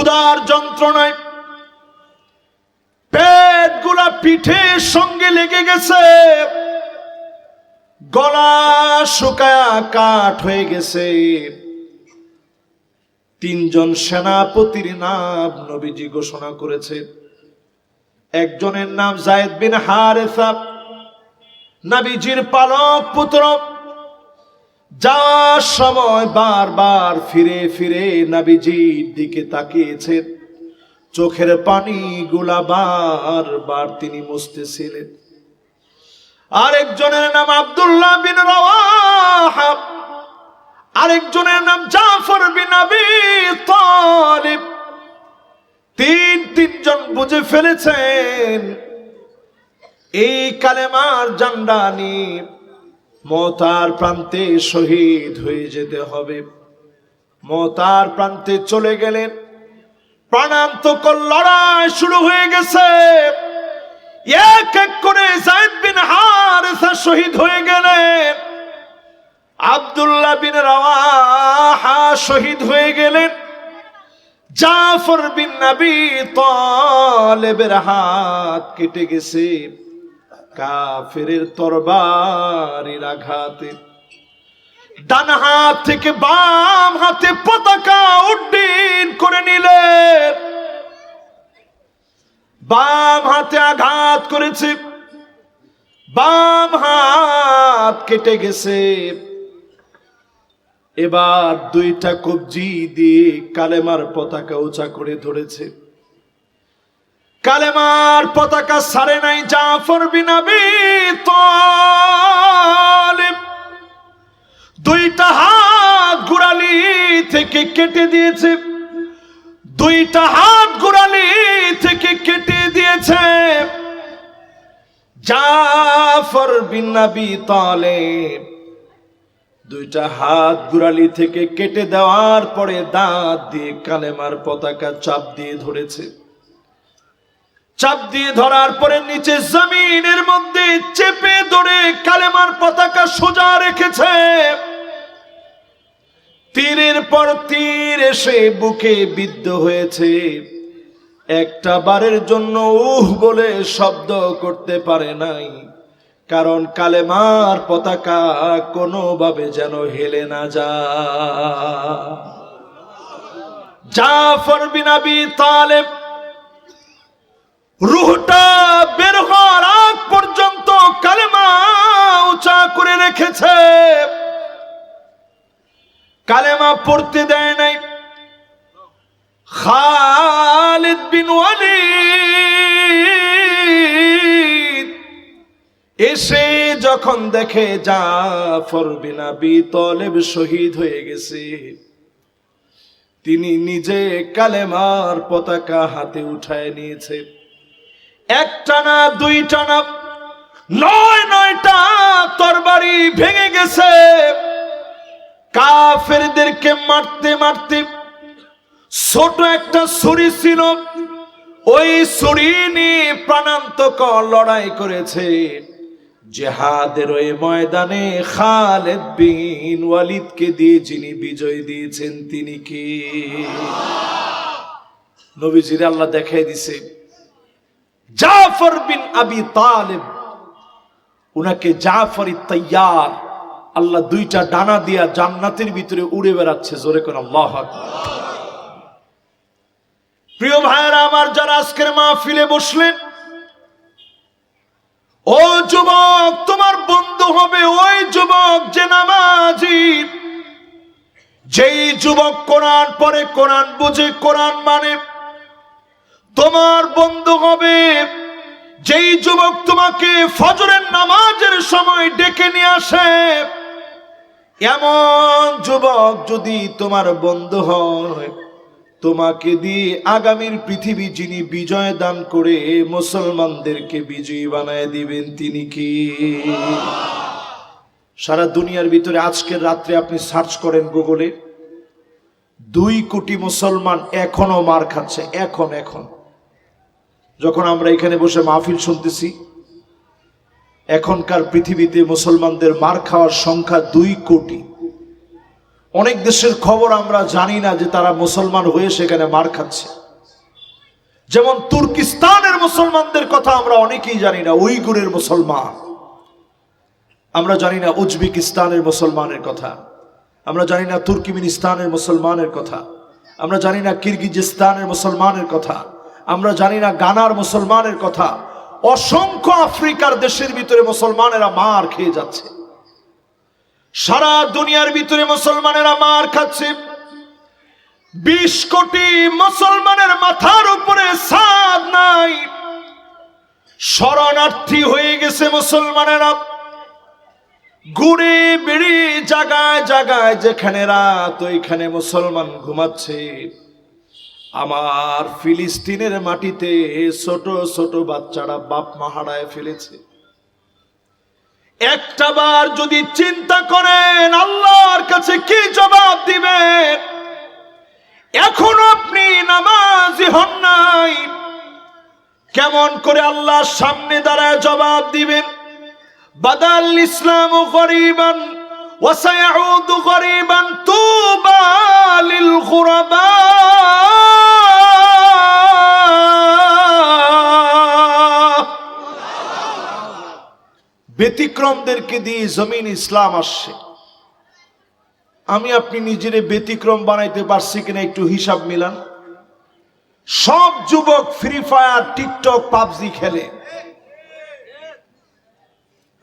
ক্ষুধার যন্ত্রণায় পেটগুলা পিঠের সঙ্গে লেগে গেছে, গলা শুকায়া কাঠ হয়ে গেছে। তিনজন সেনাপতির নাম নবীজি ঘোষণা করেছে। একজনের নাম যায়েদ বিন হারেসা, নবীজির পালক পুত্র। যাওয়ার সময় বারবার ফিরে ফিরে নবীজির দিকে তাকিয়েছেন, চোখের পানিগুলা বারবার তিনি মুছতেছিলেন। আরেকজনের নাম আব্দুল্লাহ বিন রাওয়াহা, আরেকজনের নাম জাফর বিন আবি তালিব। তিনজন বুঝে ফেলেছেন এই কালেমার জান্ডানি মওতার প্রান্তে শহীদ হয়ে যেতে হবে। মওতার প্রান্তে চলে গেলেন। প্রাণান্তকর লড়াই শুরু হয়ে গেছে। এক এক করে যায়েদ বিন হারেসা শহীদ হয়ে গেলেন, আব্দুল্লাহ বিন রাওয়াহা শহীদ হয়ে গেলেন, জাফর বিন আবি তালিবের হাত কেটে গেছে কাফেরের তরবারির আঘাতে। ডান হাত থেকে বাম হাতে পতাকা উড্ডীন করে নিলেন। বাম হাতে আঘাত করেছে, বাম হাত কেটে গেছে। এবার দুইটা কবজি দিয়ে কালেমার পতাকা উঁচা করে ধরেছে। কালেমার পতাকা ছাড়ে নাই জাফর বিন আবি তালিব। দুইটা হাত গোড়ালি থেকে কেটে দিয়েছে, দুইটা হাত গোড়ালি থেকে কেটে দিয়েছে। জাফর বিন আবি তালিব দুইটা হাত গোড়ালি থেকে কেটে দেওয়ার পরে দাঁত দিয়ে কালেমার পতাকা চাপ দিয়ে ধরেছে। চাপ দিয়ে ধরার পরে নিচে জমিনের মধ্যে চেপে ধরে কালেমার পতাকা সোজা রেখেছে। তীরের পর তীর এসে বুকে বিদ্ধ হয়েছে। একটা বারের জন্য উহ বলে শব্দ করতে পারে নাই, কারণ কালেমার পতাকা কোনোভাবে যেন হেলে না যায়। জাফর বিন আবি তালিব রূহটা বের হওয়ার আগ পর্যন্ত কালেমা উঁচা করে রেখেছে, কালেমা পড়তে দেয় নাই। খালিদ বিন ওয়ালিদ এসে যখন দেখে জাফর বিন আবি তালিব শহীদ হয়ে গেছে, তিনি নিজে কালেমার পতাকা হাতে উঠায় নিয়েছে। একটা না দুইটা না, নয়টা তরবারি ভেঙে গেছে। কাফেরদেরকে মারতে মারতে ছোট একটা ছুরি ছিল, ওই ছুরি নিয়ে প্রাণান্তকর লড়াই করেছে। জিহাদের ওই ময়দানে খালিদ বিন ওয়ালিদকে দিয়ে যিনি বিজয় দিয়েছেন তিনি কি? নবীজির আল্লাহ দেখাই দিছে জাফর বিন আবি তালিব, উনাকে জাফর তাইয়ার, আল্লাহ দুইটা ডানা দিয়া জান্নাতের ভিতরে উড়ে বেড়াচ্ছে। জোরে কোন আল্লাহু আকবার। প্রিয় ভাইরা আমার, যারা আজকের মাহফিলে বসলেন, ও যুবক, তোমার বন্ধু হবে ওই যুবক যে নামাজি, যেই যুবক কোরআন পড়ে, কোরআন বুঝে, কোরআন মানে। তোমার বন্ধু হবে যেই যুবক তোমাকে ফজরের নামাজের সময় ডেকে নিয়ে আসে। এমন যুবক যদি তোমার বন্ধু হয়, তোমাকে দিয়ে আগামীর পৃথিবী যিনি বিজয় দান করে মুসলমানদেরকে বিজয়ী বানায় দিবেন তিনি কি? সারা দুনিয়ার ভিতরে আজকের রাত্রে আপনি সার্চ করেন গুগলে, 2 কোটি মুসলমান এখনো মার খাচ্ছে। এখন যখন আমরা এখানে বসে মাহফিল শুনতেছি, এখনকার পৃথিবীতে মুসলমানদের মার খাওয়ার সংখ্যা 2 কোটি। অনেক দেশের খবর আমরা জানি না যে তারা মুসলমান হয়ে সেখানে মার খাচ্ছে। যেমন তুর্কিস্তানের মুসলমানদের কথা আমরা অনেকেই জানি না, উইগুরের মুসলমান। আমরা জানি না উজবেকিস্তানের মুসলমানের কথা, আমরা জানি না তুর্কমেনিস্তানের মুসলমানের কথা, আমরা জানি না কিরগিজস্তানের মুসলমানের কথা, আমরা জানি না গানার মুসলমানের কথা। অসংখ্য আফ্রিকার দেশের ভিতরে মুসলমানেরা মার খেয়ে যাচ্ছে, সারা দুনিয়ার ভিতরে মুসলমানেরা মার খাচ্ছে। 20 কোটি মুসলমানের মাথার উপরে ছাদ নাই, শরণার্থী হয়ে গেছে মুসলমানেরা। ঘুরে বেড়ে জায়গায় জায়গায় যেখানে রাত ওইখানে মুসলমান ঘুমাচ্ছে। আমার ফিলিস্তিনের মাটিতে ছোট ছোট বাচ্চারা বাপ মা হারায় ফেলেছে। একটা বার যদি চিন্তা করেন আল্লাহর কাছে কি জবাব দিবেন? এখন আপনি নামাজি হন নাই, কেমন করে আল্লাহর সামনে দাঁড়ায় জবাব দিবেন? বাদাল ইসলামু গরিবান ওয়া সায়াউদু গরিবান তুবা লিল গুরাবা। ব্যতিক্রমদেরকে দিয়ে জমিন ইসলাম আসছে। আমি আপনি নিজেরে ব্যতিক্রম বানাইতে পারছি কিনা একটু হিসাব মিলান। সব যুবক ফ্রি ফায়ার, টিকটক, পাবজি খেলে।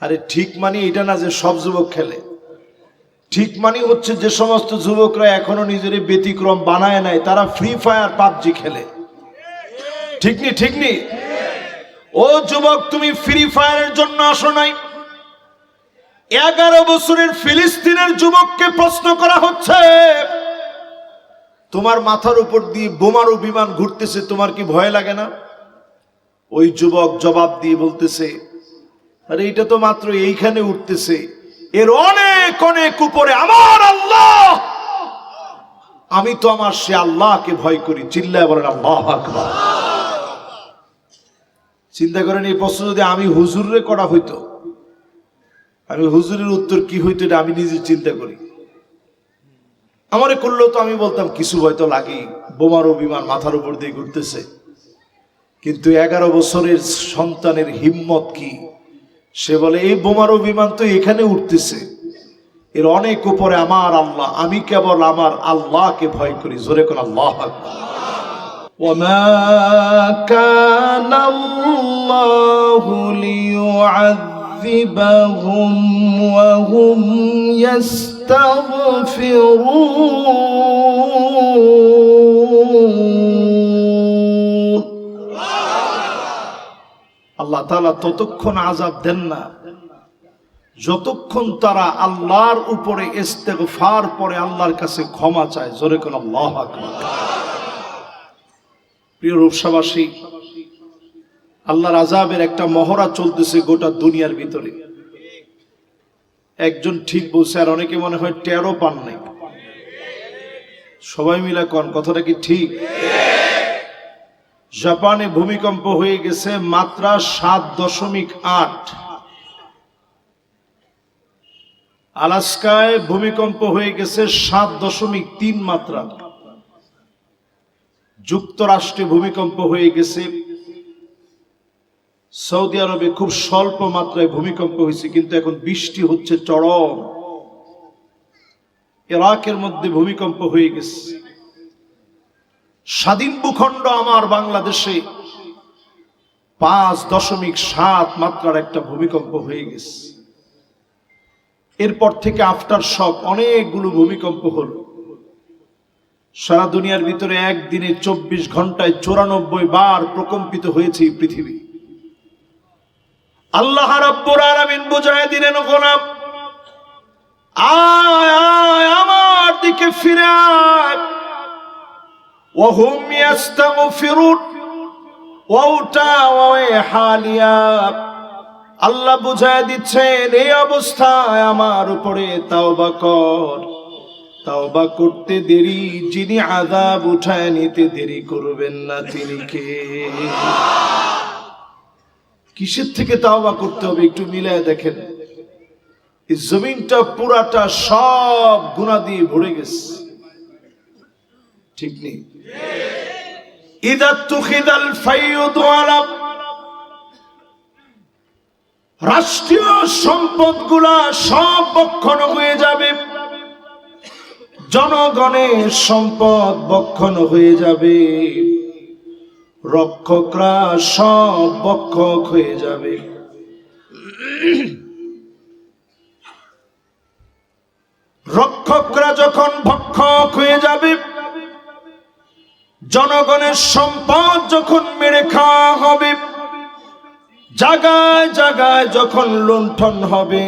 আরে ঠিক মানে এটা না যে সব যুবক খেলে, ঠিক মানে হচ্ছে যে সমস্ত যুবকরা এখনো নিজের ব্যতিক্রম বানায় নাই তারা ফ্রি ফায়ার, পাবজি খেলে। ঠিক নি? ঠিক নি? ও যুবক, তুমি ফ্রি ফায়ারের জন্য আসো নাই। 11 বছরের ফিলিস্তিনের যুবককে প্রশ্ন করা হচ্ছে, তোমার মাথার উপর দিয়ে বোমারু বিমান ঘুরতেছে, তোমার কি ভয় লাগে না? ওই যুবক জবাব দিয়ে বলতেছে, আরে এটা তো মাত্র এইখানে উঠতেছে, এর অনেক অনেক উপরে আমার আল্লাহ। আমি তো আমার সে আল্লাহকে ভয় করি। চিল্লায় বলেন আল্লাহু আকবার। চিন্তা করেন এই প্রশ্ন যদি আমি হুজুরে করা হইতো, আমি হুজুরের উত্তর কি হইতো এটা আমি নিজে চিন্তা করি। আমারে করলেও তো আমি বলতাম কিছু হয়তো লাগে, বোমারু বিমান মাথার উপর দিয়ে ঘুরতেছে। কিন্তু 11 বছরের সন্তানের হিম্মত কি, সে বলে এই বোমারু বিমান তো এখানে উঠতেছে, এর অনেক উপরে আমার আল্লাহ, আমি কেবল আমার আল্লাহকে ভয় করি। জোরে কোন আল্লাহু আকবার। وما كان الله ليعذبهم وهم يستغفرون। আল্লাহ তাআলা ততক্ষণ আযাব দেন না যতক্ষণ তারা আল্লাহর উপরে ইস্তেগফার পরে আল্লাহর কাছে ক্ষমা চায়। জোরে কোন আল্লাহু আকবার। প্রিয় রূপসাবাসী, আল্লাহর আযাবের একটা মহড়া চলতেছে গোটা দুনিয়ার ভিতরে। একজন ঠিক বলছে, আর অনেকে মনে হয় টেরও পান নাই। সবাই মিলে কোন কথাটা কি ঠিক? জাপানে ভূমিকম্প হয়ে গেছে মাত্রা 7.8। আলাস্কায় ভূমিকম্প হয়ে গেছে 7.3 মাত্রা। যুক্তরাষ্ট্রে ভূমিকম্প হয়ে গেছে। সৌদি আরবে খুব স্বল্প মাত্রায় ভূমিকম্প হয়েছে, কিন্তু এখন বৃষ্টি হচ্ছে চরম। ইরাকের মধ্যে ভূমিকম্প হয়ে গেছে। স্বাধীন ভূখণ্ড আমার বাংলাদেশে 5.7 মাত্রার একটা ভূমিকম্প হয়ে গেছে। এরপর থেকে আফটার শক অনেকগুলো ভূমিকম্প হলো। সারা দুনিয়ার ভিতরে একদিনে 24 ঘন্টায় 94 বার প্রকম্পিত হয়েছে এই পৃথিবী। আল্লাহ রাব্বুল আলামিন বুঝায় দিলেন, গোলাম আয় আয় আমার দিকে ফিরে আয়। ওয়াহুম ইয়াস্তাগফিরুন ওয়াউটা ওয়াহালিয়া। আল্লাহ বুঝায় দিচ্ছেন এই অবস্থায় আমার উপরে তাওবা কর। তাওবা করতে দেরি, যিনি আযাব উঠায় নিতে দেরি করবেন না তিনি কে? কিসের থেকে তাওবা করতে হবে একটু মিলায় দেখেন। এই জমিনটা পুরাটা সব গুনাহ দিয়ে ভরে গেছে, ঠিক নেই? ইদা তুখিদাল ফাইয়ুদ আলা, রাষ্ট্রীয় সম্পদগুলা সব বক্ষণ হয়ে যাবে, জনগণের সম্পদ বক্ষণ হয়ে যাবে, রক্ষকরা সব বক্ষক হয়ে যাবে। রক্ষকরা যখন ভক্ষক হয়ে যাবে, জনগণের সম্পদ যখন মেরে খাওয়া হবে, জায়গায় জায়গায় যখন লুণ্ঠন হবে,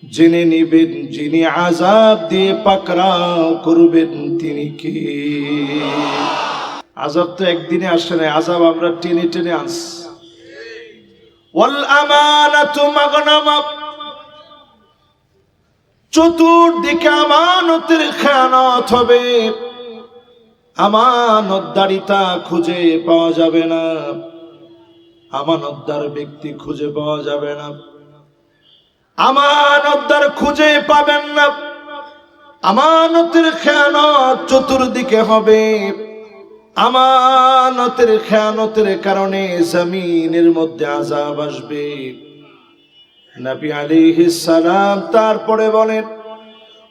জেনে নিবেন যিনি আযাব দিয়ে পাকড়াও করবেন তিনি কে। আযাব তো একদিনে আসে না, আযাব আমরা টেনে টেনে আনছি। ওয়াল আমানাতু মাগনামা, চতুর্দিকে আমানতের খেয়ানত হবে, আমানতদারিতা খুঁজে পাওয়া যাবে না, আমানতদার ব্যক্তি খুঁজে পাওয়া যাবে না, আমানতদার খুঁজে পাবেন না। আমানতের খেয়ানত চতুর্দিকে হবে, আমানতের খেয়ানতের কারণে জমিনের মধ্যে আযাব আসবে। নবী আলাইহিস সালাম তারপরে বলেন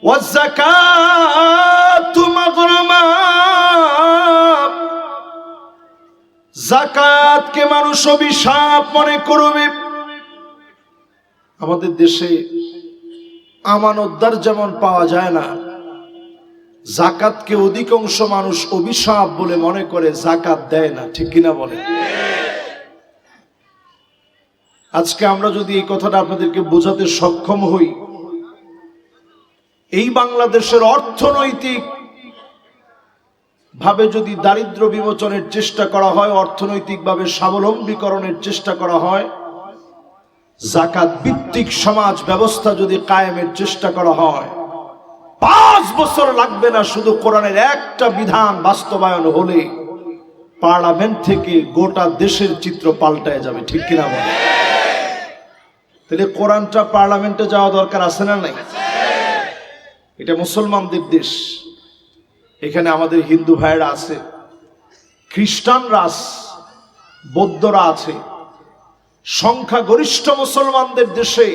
ওয়াজ যাকাতু মাগরামা, যাকাতকে মানুষ অভিশাপ মনে করবে। আমাদের দেশে আমানতদার যেমন পাওয়া যায় না, যাকাতকে অধিকাংশ মানুষ অভিশাপ বলে মনে করে, যাকাত দেয় না, ঠিক কিনা বলে? আজকে আমরা যদি এই কথাটা আপনাদেরকে বোঝাতে সক্ষম হই, এই বাংলাদেশের অর্থনৈতিক ভাবে যদি দারিদ্র বিমোচনের চেষ্টা করা হয়, অর্থনৈতিকভাবে স্বাবলম্বীকরণের চেষ্টা করা হয়, যাকাত ভিত্তিক সমাজ ব্যবস্থা যদি কায়েমের চেষ্টা করা হয়, 5 বছর লাগবে না, শুধু কোরআনের একটা বিধান বাস্তবায়ন হলে পার্লামেন্ট থেকে গোটা দেশের চিত্র পাল্টায় যাবে, ঠিক কিনা বলে? তাহলে কোরআনটা পার্লামেন্টে যাওয়া দরকার আছে না নাই? এটা মুসলমানদের দেশ, এখানে আমাদের হিন্দু ভাইরা আছে, খ্রিস্টানরা আছে, বৌদ্ধরা আছে, সংখ্যাগরিষ্ঠ মুসলমানদের দেশে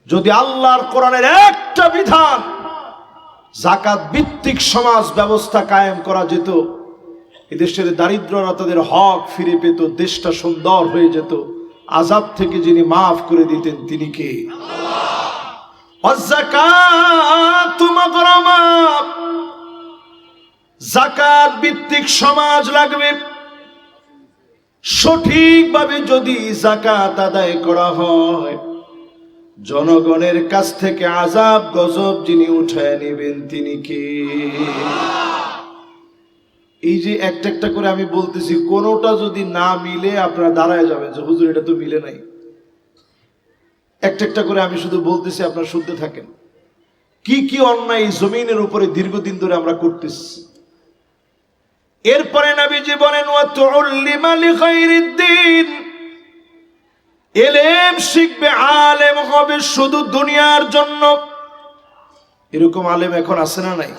যদি আল্লাহর কোরআনের একটা বিধান যাকাত ভিত্তিক সমাজ ব্যবস্থা কায়েম করা যেত, এদেশের দারিদ্ররা তাদের হক ফিরে পেত, দেশটা সুন্দর হয়ে যেত। আযাব থেকে যিনি মাফ করে দিতেন তিনি কে? যাকাতু মাগরামা, যাকাত ভিত্তিক সমাজ লাগবে। সঠিকভাবে যদি যাকাত আদায় করা হয়, জনগণের কাছ থেকে আযাব গজব যিনি উঠায় নেবেন তিনি কে? এই যে একটা একটা করে আমি বলতেছি, কোনোটা যদি না মিলে আপনারা দাঁড়ায় যাবেন যে হুজুর এটা তো মিলে নাই। একটা একটা করে আমি শুধু বলতেছি, আপনারা শুনতে থাকেন। কি কি অন্যায় জমিনের উপরে দীর্ঘদিন ধরে আমরা করতেছি। এরপরে নবীজি বলেন ওয়া তুউল্লিমা লিগাইরিদ্দিন, ইলম শিখবে, আলেম হবে শুধু দুনিয়ার জন্য। এরকম আলেম এখন আছে না নাই?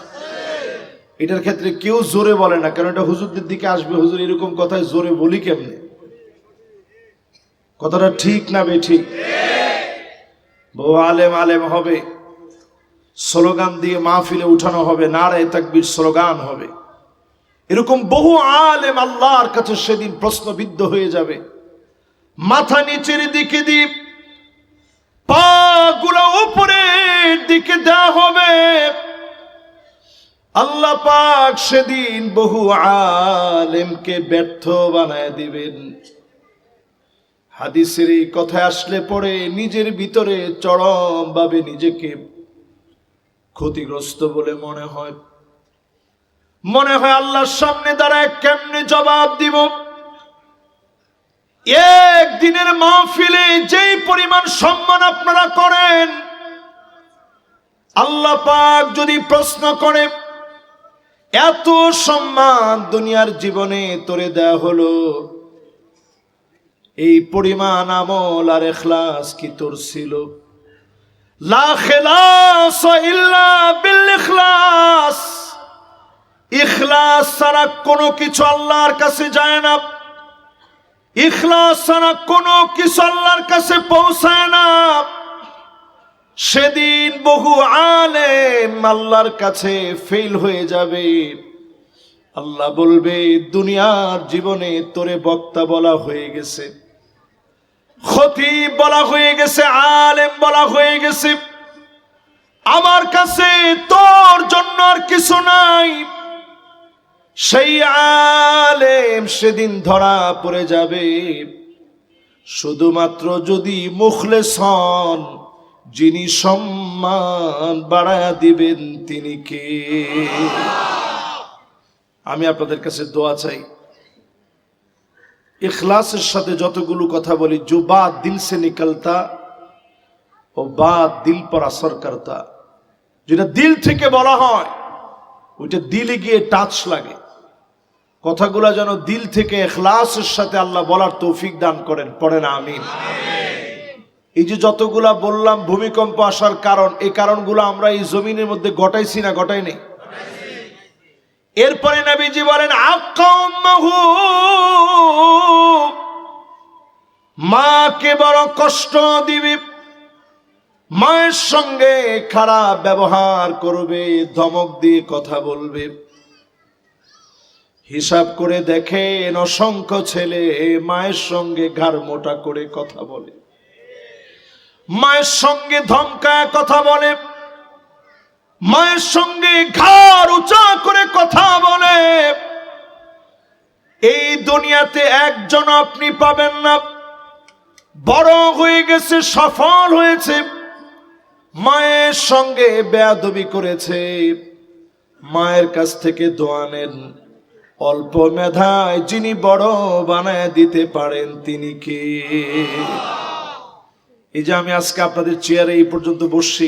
এটার ক্ষেত্রে কেউ জোরে বলে না, কারণ এটা হুজুরদের দিকে আসবে। হুজুর এরকম কথায় জোরে বলি কেমনে? কথাটা ঠিক না বেঠিক? বহু আলেম আলেম হবে, স্লোগান দিয়ে মাহফিলে উঠানো হবে, নারায়ে তাকবীর স্লোগান হবে। এরকম বহু আলেম আল্লাহর কাছে সেদিন প্রশ্নবিদ্ধ হয়ে যাবে। মাথা নিচের দিকে দিয়ে পা গুলো উপরের দিকে দেওয়া হবে। আল্লাহ পাক সেদিন বহু আলেমকে ব্যর্থ বানায় দিবেন। হাদিসের এই কথা আসলে পরে নিজের ভিতরে চরম ভাবে নিজেকে ক্ষতিগ্রস্ত বলে মনে হয়। আল্লাহর সামনে দাঁড়ায় কেমনে জবাব দিব? একদিনের মাহফিলে যেই পরিমাণ সম্মান আপনারা করেন, আল্লাহ পাক যদি প্রশ্ন করে এত সম্মান দুনিয়ার জীবনে তোরে দেয়া হলো, এই পরিমাণ আমল আর ইখলাস কি তোর ছিল? লা খিলাস ইল্লা বিল ইখলাস, ইখলাস ছাড়া কোনো কিছু আল্লাহর কাছে যায় না, ইখলাস ছাড়া কোনো কিছু আল্লাহর কাছে পৌঁছায় না। সেদিন বহু আলেম আল্লাহর কাছে ফেল হয়ে যাবে। আল্লাহ বলবে, দুনিয়ার জীবনে তোরে বক্তা বলা হয়ে গেছে, খতিব বলা হয়ে গেছে, আলেম বলা হয়ে গেছে, আমার কাছে তোর জন্য আর কিছু নাই। সেই আলেম সেদিন ধরা পড়ে যাবে। শুধুমাত্র যদি মুখলেস হন, যিনি সম্মান বাড়ায়া দিবেন তিনি কে? আমি আপনাদের কাছে দোয়া চাই, ইখলাসের সাথে যতগুলো কথা বলি, जो बात दिल से निकलता ও बात दिल पर असर करता, যেটা দিল থেকে বলা হয় ওইটা দিলে গিয়ে টাচ লাগে। কথাগুলো যেন দিল থেকে ইখলাসের সাথে আল্লাহ বলার তৌফিক দান করেন, পড়েন আমিন। এই যে যতগুলা বললাম ভূমিকম্প আসার কারণ, এই কারণগুলো আমরা এই জমিনের মধ্যে ঘটাইছি না ঘটাই নেই? এরপরে নবীজি বলেন, আকাম্মাহু, মাকে বড় কষ্ট দিবে, মায়ের সঙ্গে খারাপ ব্যবহার করবে, ধমক দিয়ে কথা বলবে। হিসাব করে দেখেন, অসংখ্য ছেলে মায়ের সঙ্গে ঘাড় মোটা করে কথা বলে, মায়ের সঙ্গে ধমকায় কথা বলে, মায়ের সঙ্গে ঘাড় উঁচা করে কথা বলে। এই দুনিয়াতে একজন আপনি পাবেন না বড় হয়ে গেছে, সফল হয়েছে, মায়ের সঙ্গে বেয়াদবি করেছে, মায়ের কাছ থেকে দোয়া নেন। অল্প মেধায় যিনি বড় বানায় দিতে পারেন তিনি কে? এই যে আমি আজকে আপনাদের চেয়ারে এই পর্যন্ত বসছি,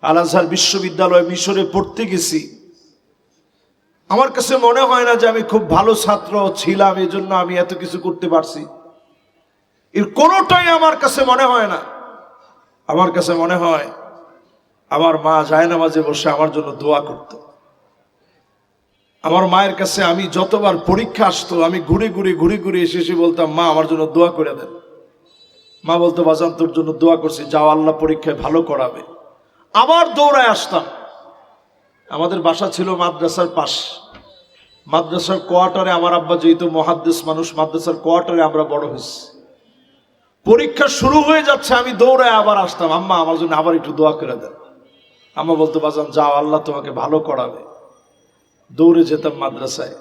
আল আজহার বিশ্ববিদ্যালয় মিশরে পড়তে গেছি, আমার কাছে মনে হয় না যে আমি খুব ভালো ছাত্র ছিলাম, এই জন্য আমি এত কিছু করতে পারছি। এর কোনোটাই আমার কাছে মনে হয় না। আমার কাছে মনে হয় আমার মা জায়নামাজে বসে আমার জন্য দোয়া করত। আমার মায়ের কাছে আমি যতবার পরীক্ষা আসতো, আমি ঘুরে ঘুরে এসে বলতাম, মা আমার জন্য দোয়া করে দেন। মা বলতো, বাজান তোর জন্য দোয়া করছি, যাও আল্লাহ পরীক্ষায় ভালো করাবে। আবার দৌড়ায় আসতাম। আমাদের বাসা ছিল মাদ্রাসার পাশ, মাদ্রাসার কোয়ার্টারে। আমার আব্বা যেহেতু মুহাদ্দিস মানুষ, মাদ্রাসার কোয়ার্টারে আমরা বড় হয়েছি। পরীক্ষা শুরু হয়ে যাচ্ছে, আমি দৌড়ায় আবার আসতাম, আম্মা আমার জন্য আবার একটু দোয়া করে দেন। আম্মা বলতো, বাজান যাও আল্লাহ তোমাকে ভালো করাবে। দৌড়ে যেতাম মাদ্রাসায়।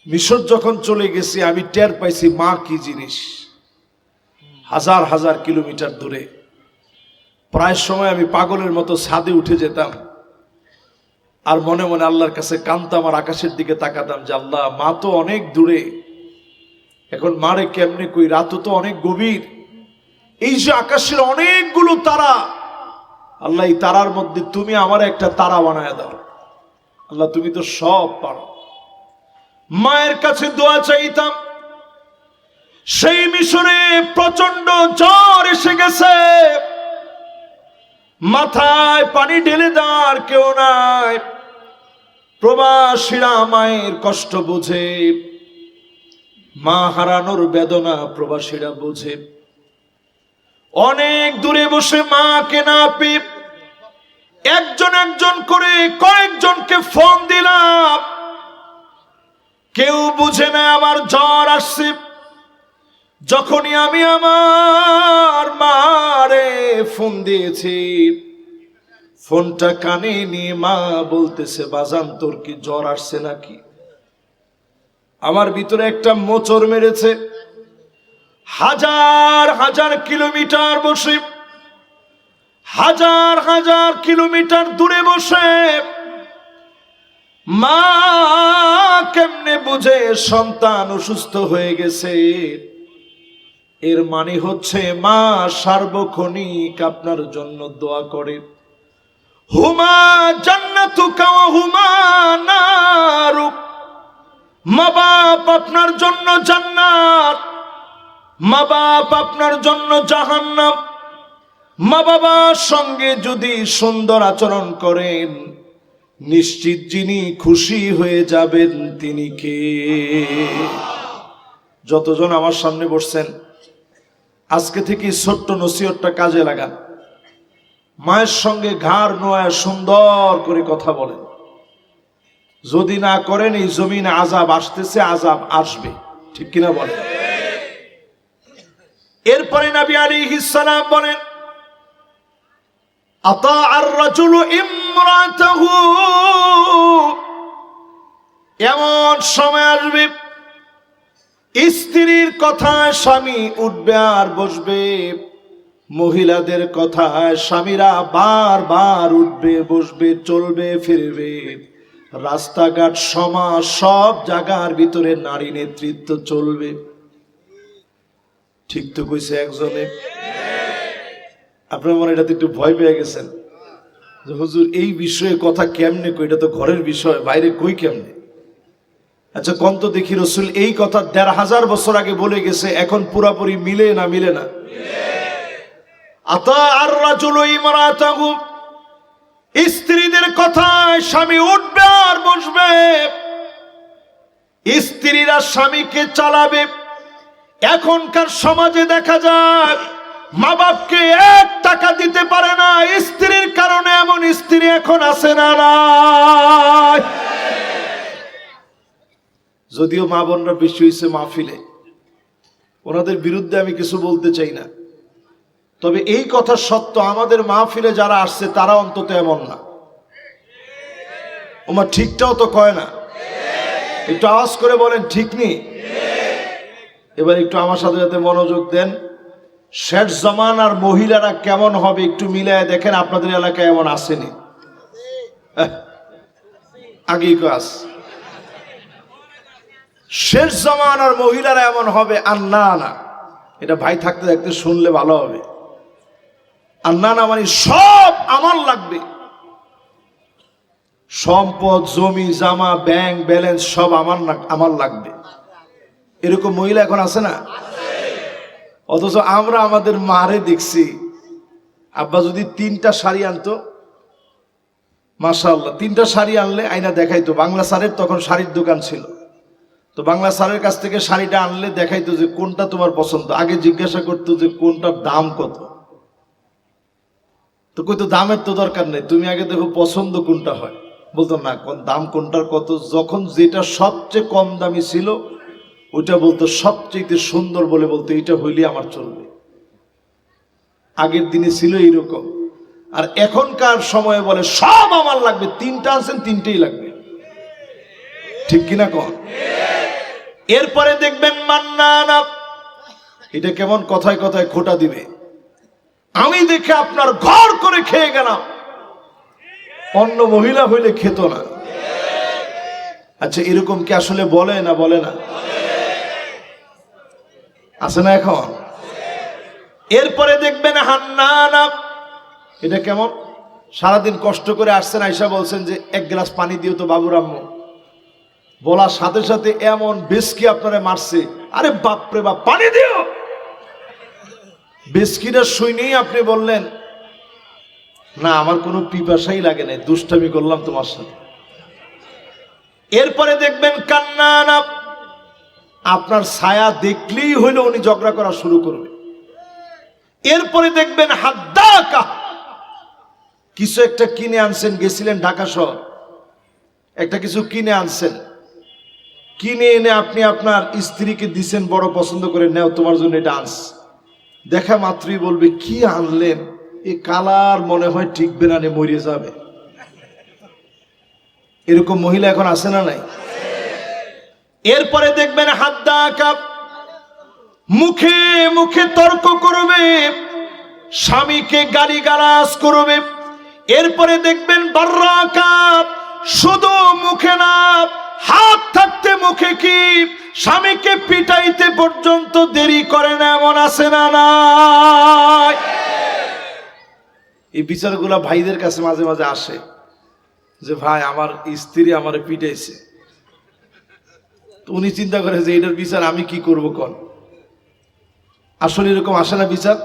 মিশর যখন চলে গেছি, আমি টের পাইছি মা কি জিনিস। হাজার হাজার কিলোমিটার দূরে, প্রায় সময় আমি পাগলের মতো ছাদে উঠে যেতাম, আর মনে মনে আল্লাহর কাছে কাঁদতাম, আর আকাশের দিকে তাকাতাম যে আল্লাহ, মা তো অনেক দূরে, এখন মারে কেমনে কই, রাতও তো অনেক গভীর, এই যে আকাশের অনেকগুলো তারা, আল্লাহ এই তারার মধ্যে তুমি আমার একটা তারা বানায় দাও। আল্লাহ তুমি তো সব পারো। মায়ের কাছে দোয়া চাইতাম। সেই মিশরে প্রচন্ড জ্বর এসে গেছে, মাথায় পানি ঢেলে দেওয়ার কেউ নাই। প্রবাসীরা মায়ের কষ্ট বুঝে, মা হারানোর বেদনা প্রবাসীরা বুঝে। অনেক দূরে বসে মাকে না পেয়ে একজন একজন করে কয়েকজনকে ফোন দিলাম, কেউ বুঝে না আমার জ্বর আসছে। যখনই আমি আমার মারে ফোন দিয়েছি, ফোনটা কানে নিয়ে মা বলতেছে, বাজান তোর কি জ্বর আসছে নাকি? আমার ভিতরে একটা মোচড় মেরেছে। হাজার হাজার কিলোমিটার বসে, হাজার হাজার কিলোমিটার দূরে বসে মা কেমনে বুঝে সন্তান অসুস্থ হয়ে গেছে? এর মানে হচ্ছে মা সার্বক্ষণিক আপনার জন্য দোয়া করে। হুমা জান্নাতুকা ওয়া হুমা নারুক, মা বাপ আপনার জন্য জান্নাত, মা বাপ আপনার জন্য জাহান্নাম। মা বাবার সঙ্গে যদি সুন্দর আচরণ করেন, নিশ্চিত যিনি খুশি হয়ে যাবেন তিনি কে? যতজন আমার সামনে বসছেন, আজকে থেকে ছোট্ট নসিহতটা কাজে লাগান। মায়ের সঙ্গে ঘাড় নোয়ায় সুন্দর করে কথা বলেন। যদি না করেন এই জমিনে আযাব আসতেছে, আযাব আসবে, ঠিক কিনা বলেন? এরপরে নবী আলাইহিস সালাম বলেন, আতা আর রাজুলু ইমরাতাহু, এমন সময় আসবে স্ত্রীর কথায় স্বামী উঠবে আর বসবে, মহিলাদের কথায় স্বামীরা বারবার উঠবে বসবে, চলবে ফিরবে, রাস্তাঘাট সমাজ সব জায়গার ভিতরে নারী নেতৃত্ব চলবে। ঠিক তো কইছে একজনে? আপনার মনে এটাতে একটু ভয় পেয়ে গেছেন যে হুজুর এই বিষয়ে কথা কেমনে কই, এটা তো ঘরের বিষয়, বাইরে কই কেমনে? আচ্ছা কোন তো দেখি, রাসূল এই কথা ১৫০০ বছর আগে বলে গেছে, এখন পুরাপুরি মিলে না মিলে না? আতা আর রাজুলু ইমরাতাহু, স্ত্রীদের কথায় স্বামী উঠবে আর বসবে, স্ত্রীরা স্বামীকে চালাবে। এখনকার সমাজে দেখা যায় মা বাপকে ১ টাকা দিতে পারে না স্ত্রীর কারণে, এমন স্ত্রী এখন আছে না নাই? যদিও মা বোনরা বেশি হয়েছে মাহফিলে, ওনাদের বিরুদ্ধে আমি কিছু বলতে চাই না, তবে এই কথা সত্য, আমাদের মাহফিলে যারা আসছে তারা অন্তত এমন না। ওমা ঠিকটাও তো কয় না, একটু আওয়াজ করে বলেন ঠিক নেই। এবার একটু আমার সাথে সাথে মনোযোগ দেন। শেষ জামানার মহিলারা কেমন হবে একটু মিলায় দেখেন, আপনাদের এলাকায় এমন আসেনি? আগেই কাজ, শেষ জামানার মহিলারা এমন হবে। আর না না, এটা ভাই থাকতে থাকতে শুনলে ভালো হবে। আর না না মানে সব আমার লাগবে, সম্পদ জমি জামা ব্যাংক ব্যালেন্স সব আমার লাগবে, এরকম মহিলা এখন আছে না? অথচ আমরা আমাদের মারে দেখছি, আব্বা যদি 3টা শাড়ি আনতো, মাশাআল্লাহ 3টা শাড়ি আনলে আয়না দেখাইতো। বাংলা স্যারের তখন শাড়ির দোকান ছিল, তো বাংলা স্যারের কাছ থেকে শাড়িটা আনলে দেখাইতো যে কোনটা তোমার পছন্দ। আগে জিজ্ঞাসা করতো যে কোনটার দাম কত, তো কইতো দামের তো দরকার নেই, তুমি আগে দেখো পছন্দ কোনটা হয়। বলতো না, দাম কোনটার কত। যখন যেটা সবচেয়ে কম দামি ছিল ওইটা বলতো সবচেয়ে সুন্দর বলে, বলতো এটা হইলে আমার চলবে। আগের দিনে ছিল এইরকম। আর এখনকার সময়ে বলে সব আমার লাগবে, 3টা আছেন 3টেই লাগবে, ঠিক কিনা কন? এরপরে দেখবেন মান্নানা, এটা কেমন কথায় কথায় খোটা দিবে, আমি দেখে আপনার ঘর করে খেয়ে গেলাম, অন্য মহিলা হইলে খেত না। আচ্ছা এরকম কি আসলে বলে না বলে না? আছে না এখন? এরপরে দেখবেন হান্নানা, এটা কেমন, সারাদিন কষ্ট করে আসছেন, আয়সা বলছেন যে 1 গ্লাস পানি দিও তো বাবুর আম্মু, বলার সাথে সাথে এমন বেশকি আপনারে মারছে, আরে বাপরে বাপ পানি দিও। বেশকিটা শুনেই আপনি বললেন না আমার কোনো পিপাসাই লাগে না, দুষ্টামি করলাম তোমার সাথে। এরপরে দেখবেন কান্নানা, আপনার ছায়া দেখলেই হইলো উনি ঝগড়া করা শুরু করবে। এরপরে দেখবেন হাদ্দাকা, কিছু একটা কিনে আনছেন, গেছিলেন ঢাকা শহর, একটা কিছু কিনে আনছেন, কিনে এনে আপনি আপনার স্ত্রীকে দিছেন, বড় পছন্দ করে, নেও তোমার জন্য এটা আনস। দেখা মাত্রই বলবে কি আনলেন, এ কালার মনে হয় ঠিকবে না, মরে যাবে। এরকম মহিলা এখন আছে না নাই? এরপরে দেখবেন হাদ্দাকা, মুখে মুখে তর্ক করবে, স্বামীকে গালিগালাজ করবে। এরপরে দেখবেন বাররাকা, শুধু মুখে না হাত থাকতে মুখে কি স্বামীকে পিটাইতে পর্যন্ত দেরি করে না, এমন আছে না নাই? এই বিচারগুলা ভাইদের কাছে মাঝে মাঝে আসে যে ভাই আমার স্ত্রী আমারে পিটাইছে, তো উনি চিন্তা করে যে এটার বিচার আমি কি করব কোন? আসলে এরকম আসে না বিচার?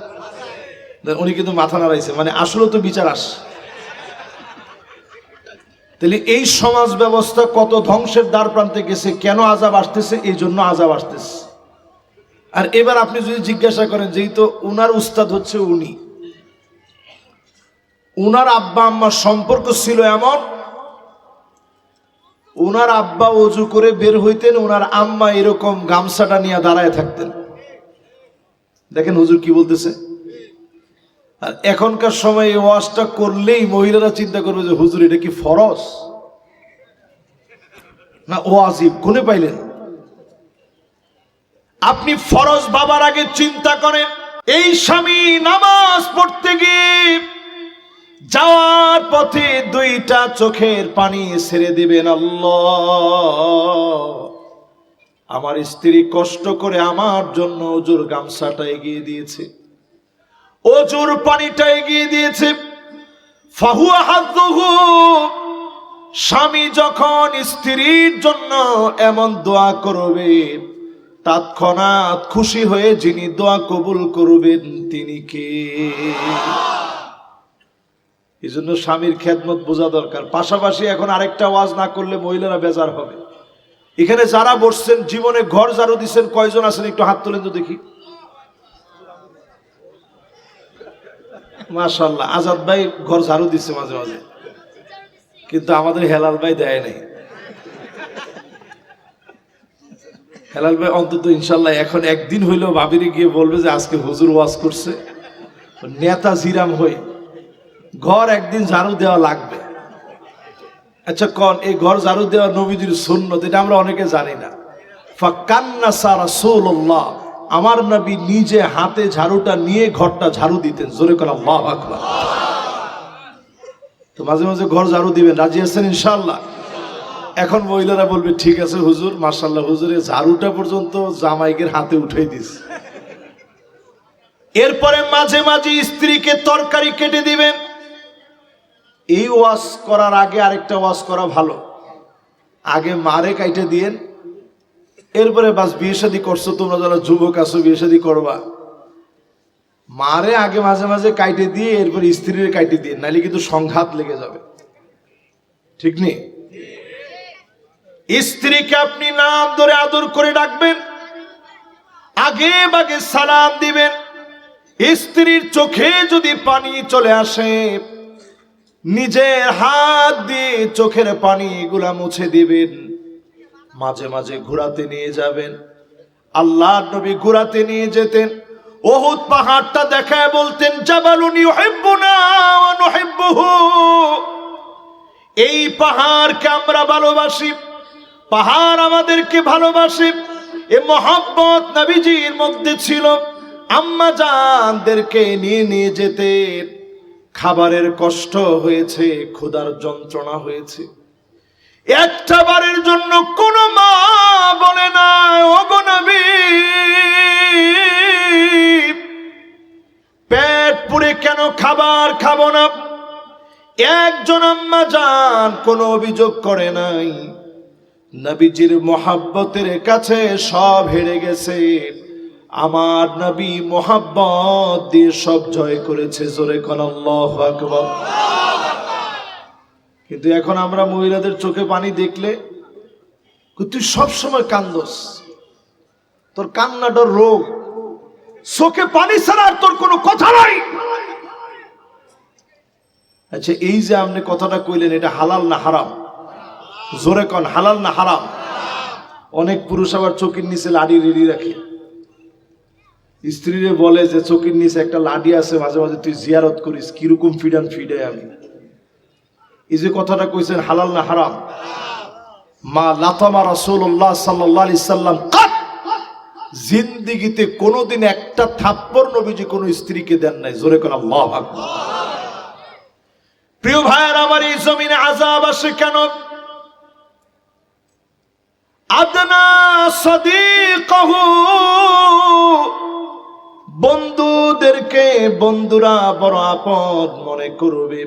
উনি কিন্তু মাথা নাড়াইছে, মানে আসলে তো বিচার আস। তাহলে এই সমাজ ব্যবস্থা কত ধ্বংসের দ্বার প্রান্তে গেছে। কেন আযাব আসতেছে? এই জন্য আযাব আসতেছে। আর এবার আপনি যদি জিজ্ঞাসা করেন, যেই তো উনার উস্তাদ হচ্ছে উনি, উনার আব্বা আম্মার সম্পর্ক ছিল এমন, উনার আব্বা ওযু করে বের হইতেন, উনার আম্মা এরকম গামছাটা নিয়ে দাঁড়ায় থাকতেন। দেখেন হুজুর কি বলতেছে। আর এখনকার সময় এই ওয়াজটা করলেই মহিলারা চিন্তা করবে যে হুজুর এটা কি ফরজ না ওয়াজিব, কোনে পাইলেন? আপনি ফরজ বাবার আগে চিন্তা করেন। এই স্বামী নামাজ পড়তে গিয়ে যাওয়ার পথে দুইটা চোখের পানি ছেড়ে দিবেন, আল্লাহ আমার স্ত্রী কষ্ট করে আমার জন্য ওজুর গামছাটা এগিয়ে দিয়েছে, ওজুর পানিটা এগিয়ে দিয়েছে। ফাহুয়া হাযুহু, স্বামী যখন স্ত্রীর জন্য এমন দোয়া করবে, তৎক্ষণাৎ খুশি হয়ে যিনি দোয়া কবুল করবেন তিনি কে? এই জন্য স্বামীর খেদমত বোঝা দরকার। পাশাপাশি এখন আরেকটা ওয়াজ না করলে মহিলারা বেজার হবে। এখানে যারা বসছেন জীবনে ঘর ঝাড়ু দিচ্ছেন কয়জন আছেন? একটু হাত তোলেন তো দেখি। মাশাআল্লাহ, আজাদ ভাই ঘর ঝাড়ু দিচ্ছে মাঝে মাঝে, কিন্তু আমাদের হেলাল ভাই দেয় নাই। হেলাল ভাই অন্তত ইনশাল্লাহ এখন একদিন হইলেও ভাবিরে গিয়ে বলবে যে আজকে হুজুর ওয়াজ করছে, নেতা জিরাম হয়ে ঘর একদিন ঝাড়ু দেওয়া লাগবে। আচ্ছা কোন এই ঘর ঝাড়ু দেওয়া নবীজির সুন্নত? এটা আমরা অনেকে জানি না। ফাকান্নাসা রাসূলুল্লাহ, আমার নবী নিজে হাতে ঝাড়ুটা নিয়ে ঘরটা ঝাড়ু দিতেন। জোরে করে আল্লাহু আকবার। তো মাঝে মাঝে ঘর ঝাড়ু দিবেন, রাজি আছেন ইনশাআল্লাহ? এখন মহিলারা বলবে ঠিক আছে হুজুর, মাশাআল্লাহ হুজুরের ঝাড়ুটা পর্যন্ত জামাইকের হাতে উঠাই দিস। এরপরে মাঝে মাঝে স্ত্রীকে তরকারি কেটে দিবেন। এই ওয়াজ করার আগে আরেকটা ওয়াজ করা ভালো। আগে মারে কাইটে দিয়েন, এরপরে বাস বিয়ে শাদী করছো তোমরা যারা যুবক আছো বিয়ে শাদী করবা, মারে আগে মাঝে মাঝে কাইটে দিয়ে এরপরে স্ত্রীর কাইটে দিয়ে, নাহলে কিন্তু সংঘাত লেগে যাবে। ঠিক নেই? স্ত্রীকে আপনি নাম ধরে আদর করে ডাকবেন, আগে বাগে সালাম দিবেন। স্ত্রীর চোখে যদি পানি চলে আসে, নিজের হাত দিয়ে চোখের পানি গুলা মুছে দিবেন। মাঝে মাঝে ঘোরাতে নিয়ে যাবেন। আল্লাহর নবী ঘোরাতে নিয়ে যেতেন, উহুদ পাহাড়টা দেখায় বলতেন জাবালুন ইউহিব্বুনা ওয়া নুহিব্বুহু, এই পাহাড়কে আমরা ভালোবাসি, পাহাড় আমাদেরকে ভালোবাসে। এই মহব্বত নবীজির মধ্যে ছিল। আম্মা জানদেরকে নিয়ে নিয়ে যেতেন। খাবারের কষ্ট হয়েছে, ক্ষুধার যন্ত্রণা হয়েছে, একটা বারের জন্য কোন মা বলে না ওগো নবী পেট পুড়ে কেন খাবার খাবো না। একজন আম্মা জান কোনো অভিযোগ করে নাই। নবীজির মহব্বতের কাছে সব হেরে গেছে। আমার নবী মহব্বত দিয়ে সব জয় করেছে। জোরে কোন আল্লাহু আকবার। কিন্তু এখন আমরা মহিলাদের চোখে পানি দেখলে তুই সব সময় কান্দোস, তোর কান্নাটার রোগ, চোখে পানি ছাড়া আর তোর কোনো কথা নাই। আচ্ছা এই যে আপনি কথাটা কইলেন, এটা হালাল না হারাম? জোরে কোন হালাল না হারাম? অনেক পুরুষ আবার চোখের নিচে লাডি রেডি রাখে, স্ত্রীরে বলে যে চোখের নিচে একটা লাডি আছে, মাঝে মাঝে তুই জিয়ারত করিস। কিরকম ফিডান ফিডে আমি। এই যে কথাটা কইছেন হালাল না হারাম? মা লাতামা রাসূলুল্লাহ সাল্লাল্লাহু আলাইহি সাল্লাম কাত, জিন্দেগিতে কোনোদিন একটা থাপ্পড় নবীজি কোন স্ত্রীকে দেন নাই। জোরে কোন আল্লাহু আকবার। প্রিয় ভাইয়ের আমার, এই জমিনে আযাব আসে কেন? আদনা সাদিকাহু, বন্ধুদেরকে বন্ধুরা বড় আপদ মনে করবে,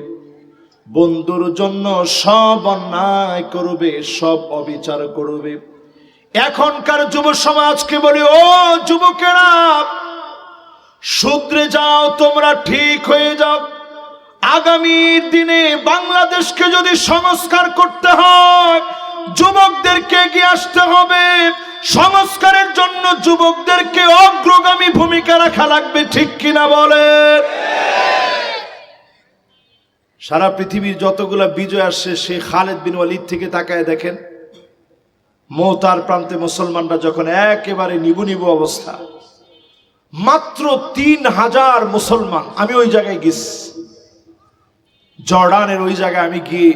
বন্ধুর জন্য সব অন্যায় করবে, সব অবিচার করবে। এখনকার যুব সমাজকে বলি, ও যুবকেরা, শুধরে যাও, তোমরা ঠিক হয়ে যাও। আগামীর দিনে বাংলাদেশকে যদি সংস্কার করতে হয়, যুবকদেরকে এগিয়ে আসতে হবে। সংস্কারের জন্য যুবকদেরকে অগ্রগামী ভূমিকা রাখা লাগবে, ঠিক কিনা বলেন? সারা পৃথিবীর যতগুলা বিজয় আসছে, সে খালেদ বিন ওয়ালিদ থেকে তাকায় দেখেন, মওতার প্রান্তে মুসলমানরা যখন একেবারে নিবু নিবু অবস্থা, মাত্র 3000 মুসলমান। আমি ওই জায়গায় গেছি, জর্ডানের ওই জায়গায় আমি গিয়ে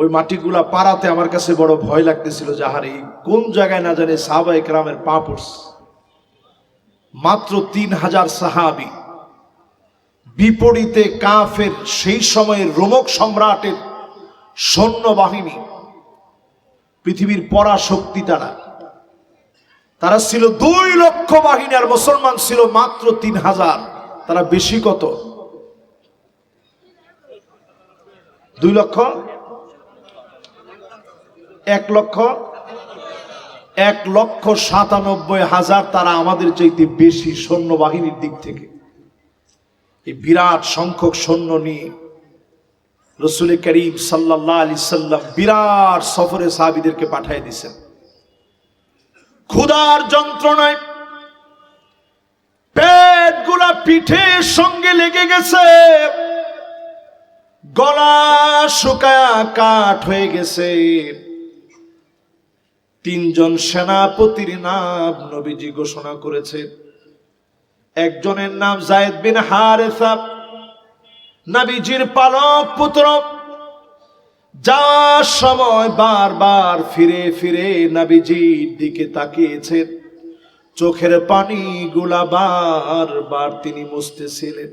ওই মাটিগুলা পাড়াতে আমার কাছে বড় ভয় লাগতেছিল, যাহারে কোন জায়গায় না জানে সাহাবা একরামের পা পড়ছে। মাত্র 3000 সাহাবী, বিপরীতে কাফের সেই সময়ের রোমক সম্রাটের সৈন্যবাহিনী, পৃথিবীর পরাশক্তি। তারা ছিল 2 লক্ষ বাহিনী, আর মুসলমান ছিল মাত্র 3000। তারা বেশি কত? 2 লক্ষ, 1,97,000। তারা আমাদের চাইতে বেশি সৈন্যবাহিনীর দিক থেকে। এই বিরাট সংখ্যক সৈন্য নিয়ে রাসূল করিম সাল্লাল্লাহু আলাইহি সাল্লাম বিরাট সফরে সাহাবীদেরকে পাঠিয়ে দিয়েছেন। ক্ষুধার যন্ত্রণায় পেটগুলা পিঠের সঙ্গে লেগে গেছে, গলা শুকায়া কাঠ হয়ে গেছে। 3 জন সেনাপতির নাম নবীজি ঘোষণা করেছে। একজনের নাম যায়েদ বিন হারেসা, নবীজির পালক পুত্র। যাওয়ার সময় বারবার ফিরে ফিরে নবীজির দিকে তাকিয়েছেন, চোখের পানিগুলা বারবার তিনি মুছতেছিলেন।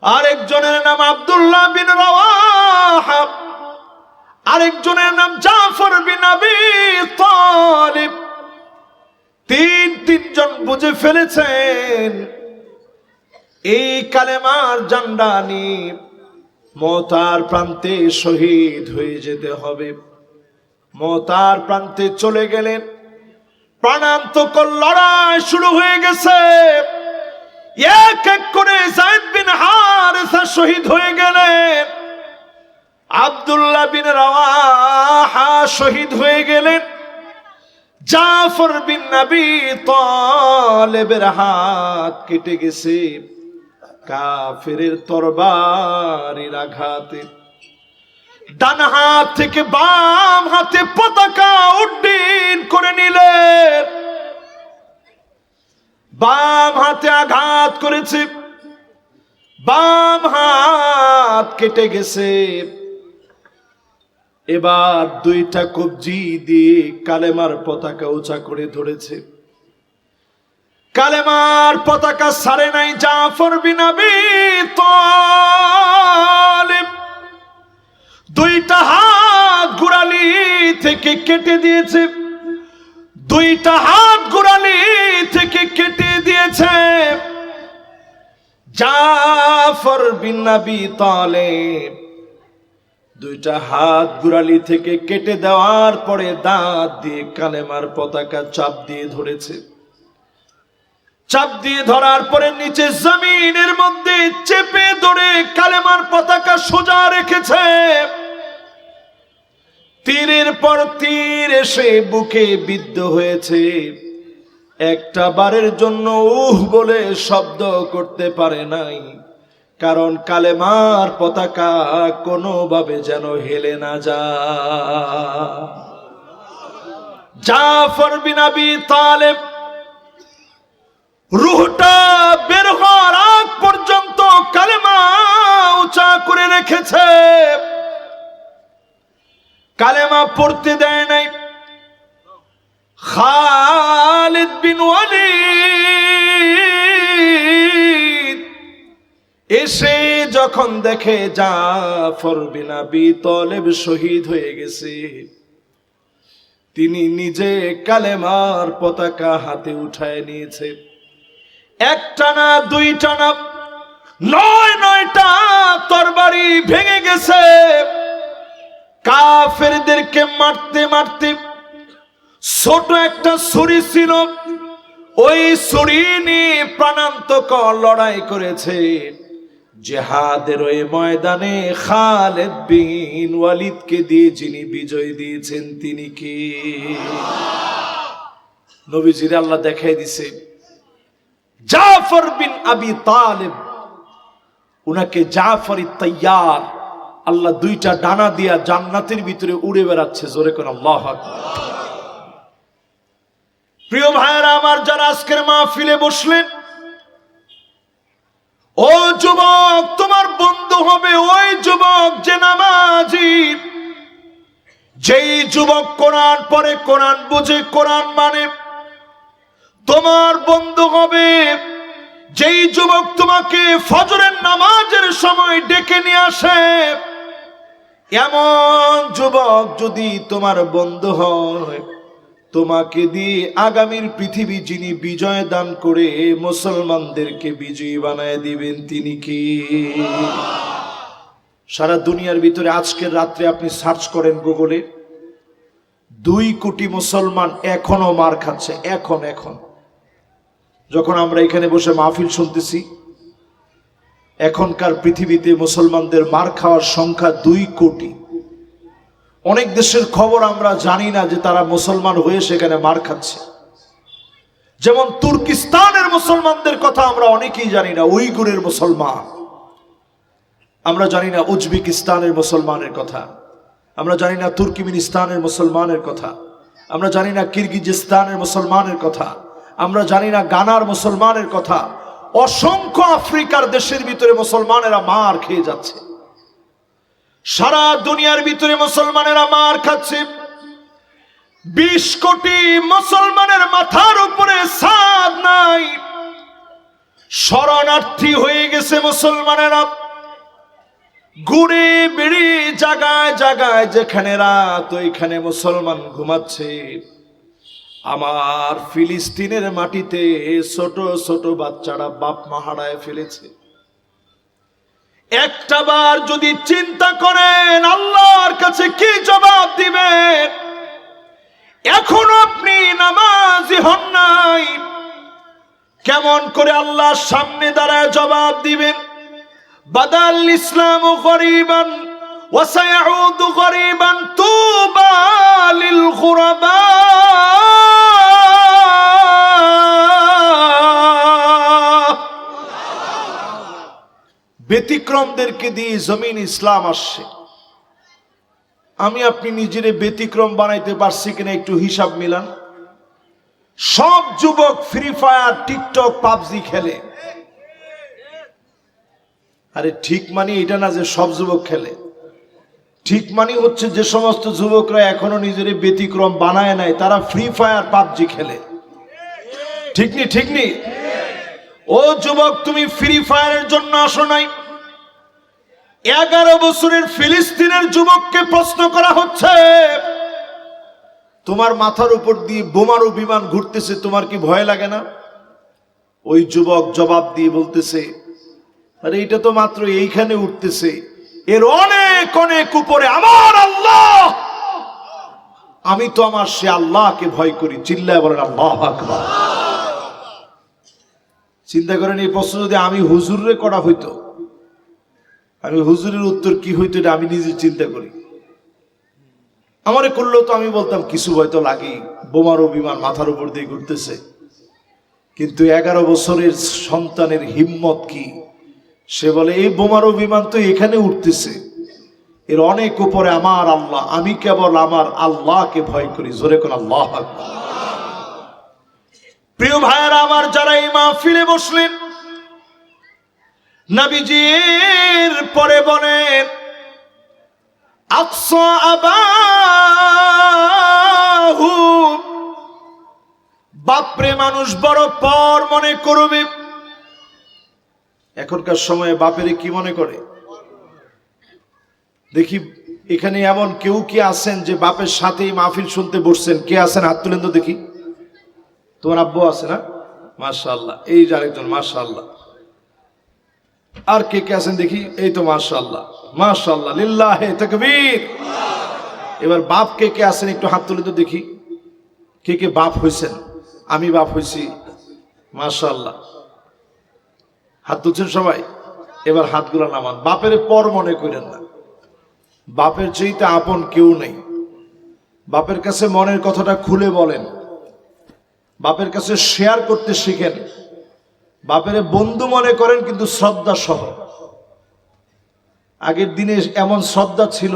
আরেকজনের নাম আব্দুল্লাহ বিন রাওয়াহা, আরেকজনের নাম জাফর বিন আবি তালিব। তিনজন বুঝে ফেলেছেন এই কালেমার জান্ডা নিয়ে মওতার প্রান্তে শহীদ হয়ে যেতে হবে। মওতার প্রান্তে চলে গেলেন। প্রাণান্তকর লড়াই শুরু হয়ে গেছে। এক এক করে যায়েদ বিন হারেসা শহীদ হয়ে গেলেন, আব্দুল্লাহ বিন রাওয়াহা শহীদ হয়ে গেলেন, জাফর বিন আবি তালেবের হাত কেটে গেছে কাফেরের তরবারির আঘাতে। ডান হাত থেকে বাম হাতে পতাকা উড্ডীন করে নিলেন। বাম হাতে আঘাত করেছে, বাম হাত কেটে গেছে। এবার 2টা কবজি দিয়ে কালেমার পতাকা উঁচা করে ধরেছে। কালেমার পতাকা ছাড়ে নাই জাফর বিন আবি তালিব। 2টা হাত গোড়ালি থেকে কেটে দিয়েছে, 2টা হাত গোড়ালি থেকে কেটে দিয়েছে। জাফর বিন আবি তালিব 2টা হাত গোড়ালি থেকে কেটে দেওয়ার পরে দাঁত দিয়ে কালেমার পতাকা চাপ দিয়ে ধরেছে। চাপ দিয়ে ধরার পরে নিচে জমিনের মধ্যে চেপে ধরে কালেমার পতাকা সোজা রেখেছে। তীরের পর তীর এসে বুকে বিদ্ধ হয়েছে। একটা বারের জন্য বলে শব্দ করতে পারে নাই, কারণ কালেমার পতাকা কোনোভাবে যেন হেলে না যায়। জাফর বিন আবি তালেব রুহটা বের হওয়ার আগ পর্যন্ত কালেমা উঁচা করে রেখেছে, কালেমা পড়তে দেয় নাই। খালিদ বিন ওয়ালিদ এসে যখন দেখে জাফর বিন আবি তালেব শহীদ হয়ে গেছে, তিনি নিজে কালেমার পতাকা হাতে উঠায় নিয়েছে। একটা না, 2টা না, 9টা তরবারি ভেঙে গেছে। কাফেরদেরকে মারতে মারতে ছোট একটা ছুরি ছিল, ওই ছুরি নিয়ে প্রাণান্তকর লড়াই করেছে জিহাদের ওই ময়দানে খালিদ বিন ওয়ালিদকে দিয়ে যিনি বিজয় দিয়েছেন তিনি কে? নবীজির আল্লাহ দেখাই দিছে জাফর বিন আবি তালেব, উনাকে জাফরি তাইয়ার, আল্লাহ দুইটা ডানা দিয়া জান্নাতের ভিতরে উড়ে বেড়াচ্ছে। জোরে কোন আল্লাহু আকবার। প্রিয় ভাইরা আমার, যারা আজকের মাহফিলে বসলেন, ও যুবক, তোমার বন্ধু হবে ওই যুবক যে নামাজি, যেই যুবক কোরআন পড়ে, কোরআন বুঝে, কোরআন মানে। তোমার বন্ধু হবে যেই যুবক তোমাকে ফজরের নামাজের সময় ডেকে নিয়ে আসে। এমন যুবক যদি তোমার বন্ধু হয়, তোমাকে দিয়ে আগামীর পৃথিবী যিনি বিজয় দান করে মুসলমানদেরকে বিজয়ী বানায় দিবেন তিনি কি? সারা দুনিয়ার ভিতরে আজকের রাত্রে আপনি সার্চ করেন গুগলে, 2 কোটি মুসলমান এখনো মার খাচ্ছে। এখন যখন আমরা এখানে বসে মাহফিল শুনতেছি, এখনকার পৃথিবীতে মুসলমানদের মার খাওয়ার সংখ্যা 2 কোটি। অনেক দেশের খবর আমরা জানি না যে তারা মুসলমান হয়ে সেখানে মার খাচ্ছে। যেমন তুর্কিস্তানের মুসলমানদের কথা আমরা অনেকেই জানি না, উইগুরের মুসলমান। আমরা জানি না উজবেকিস্তানের মুসলমানের কথা, আমরা জানি না তুর্কমেনিস্তানের মুসলমানের কথা, আমরা জানি না কিরগিজস্তানের মুসলমানের কথা, আমরা জানি না গানার মুসলমানের কথা। অসংখ্য আফ্রিকার দেশের ভিতরে মুসলমানেরা মার খেয়ে যাচ্ছে। সারা দুনিয়ার ভিতরে মুসলমানেরা মার খাচ্ছে। 20 কোটি মুসলমানের মাথার উপরে ছাদ নাই, শরণার্থী হয়ে গেছে মুসলমানেরা। ঘুরে বেড়ে জায়গায় জায়গায় যেখানে রাত, ওইখানে মুসলমান ঘুমাচ্ছে। আমার ফিলিস্তিনের মাটিতে ছোট ছোট বাচ্চারা বাপ মা হারায় ফেলেছে। একটা বার যদি চিন্তা করেন আল্লাহর কাছে কি জবাব দিবেন? এখন আপনি নামাজি হন নাই, কেমন করে আল্লাহর সামনে দাঁড়ায় জবাব দিবেন? বাদাল ইসলামু গরিবান ওয়া সায়াউদু গরিবান তুবা লিল গুরাবা। ব্যতিক্রমদেরকে দিয়ে জমিন ইসলাম আসছে। আমি আপনি নিজেরে ব্যতিক্রম বানাইতে পারছি কিনা একটু হিসাব মিলান। সব যুবক ফ্রি ফায়ার, টিকটক, পাবজি খেলে। আরে ঠিক মানে এটা না যে সব যুবক খেলে। ঠিক মানে হচ্ছে যে সমস্ত যুবকরা এখনো নিজেরে ব্যতিক্রম বানায় নাই, তারা ফ্রি ফায়ার, পাবজি খেলে। ঠিক নি? ঠিক নি? ও যুবক, তুমি ফ্রি ফায়ারের জন্য আসো নাই। 11 বছরের ফিলিস্তিনের যুবককে প্রশ্ন করা হচ্ছে, তোমার মাথার উপর দিয়ে বোমারু বিমান ঘুরতেছে, তোমার কি ভয় লাগে না? ওই যুবক জবাব দিয়ে বলতেছে, আরে এটা তো মাত্র এইখানে উঠতেছে, এর অনেক অনেক উপরে আমার আল্লাহ। আমি তো আমার সে আল্লাহকে ভয় করি। চিল্লায় বলেন আল্লাহু আকবার। চিন্তা করেন, এই প্রশ্ন যদি আমি হুজুরে করা হইতো, আমি হুজুরের উত্তর কি হইতো এটা আমি নিজে চিন্তা করি। আমারে করলেও তো আমি বলতাম কিছু হয়তো লাগে, বোমারু বিমান মাথার উপর দিয়ে ঘুরতেছে। কিন্তু 11 বছরের সন্তানের হিম্মত কি, সে বলে এই বোমারু বিমান তো এখানে উঠতেছে, এর অনেক উপরে আমার আল্লাহ, আমি কেবল আমার আল্লাহকে ভয় করি। জোরে কোন আল্লাহু আকবার। প্রিয় ভাইয়েরা আমার, যারা এই মাহফিলে বসলেন, নবীজির পরে বলেন আকসা আবাহু, বাপরে মানুষ বড় পর মনে করবে। এখনকার সময়ে বাপেরে কি মনে করে? দেখি এখানে এমন কেউ কি আছেন যে বাপের সাথেই মাহফিল শুনতে বসছেন? কে আছেন? হাত তুলেন তো দেখি। তোমার আব্বু আছে না? মাশাআল্লাহ। এই যে আরেকজন, মাশাআল্লাহ। আর কে কে আছেন দেখি? এই তো মাশাআল্লাহ, মাশাআল্লাহ, লিল্লাহি তাকবীর। এবার বাপ কে কে আছেন একটু হাত তুলে তো দেখি। কে কে বাপ হইছেন? আমি বাপ হইছি, মাশাআল্লাহ, হাত তুলছেন সবাই। এবার হাতগুলো নামান। বাপের পর মনে করেন না, বাপের চাইতে আপন কেউ নেই। বাপের কাছে মনের কথাটা খুলে বলেন, বাপের কাছে শেয়ার করতে শিখেন, বাপের বন্ধু মনে করেন, কিন্তু শ্রদ্ধা সহ। আগের দিনে এমন শ্রদ্ধা ছিল,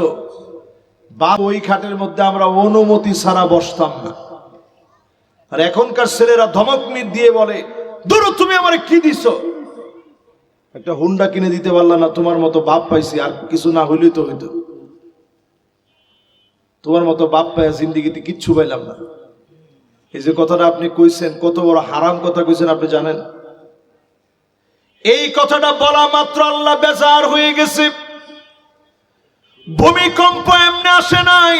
বাপ ওই খাটের মধ্যে আমরা অনুমতি ছাড়া বসতাম না। আর এখনকার ছেলেরা ধমক মিট দিয়ে বলে, দূর তুমি আমারে কি দিছো, একটা হুন্ডা কিনে দিতে পারলা না, তোমার মতো বাপ পাইছি, আর কিছু না হইলেই তো হইতো, তোমার মতো বাপ পাইয়া জিন্দিগিতে কিচ্ছু পাইলাম না। এই যে কথাটা আপনি কইছেন, কত বড় হারাম কথা কইছেন আপনি জানেন? এই কথাটা বলা মাত্র আল্লাহ বেজার হয়ে গেছে। ভূমিকম্প এমনি আসে নাই,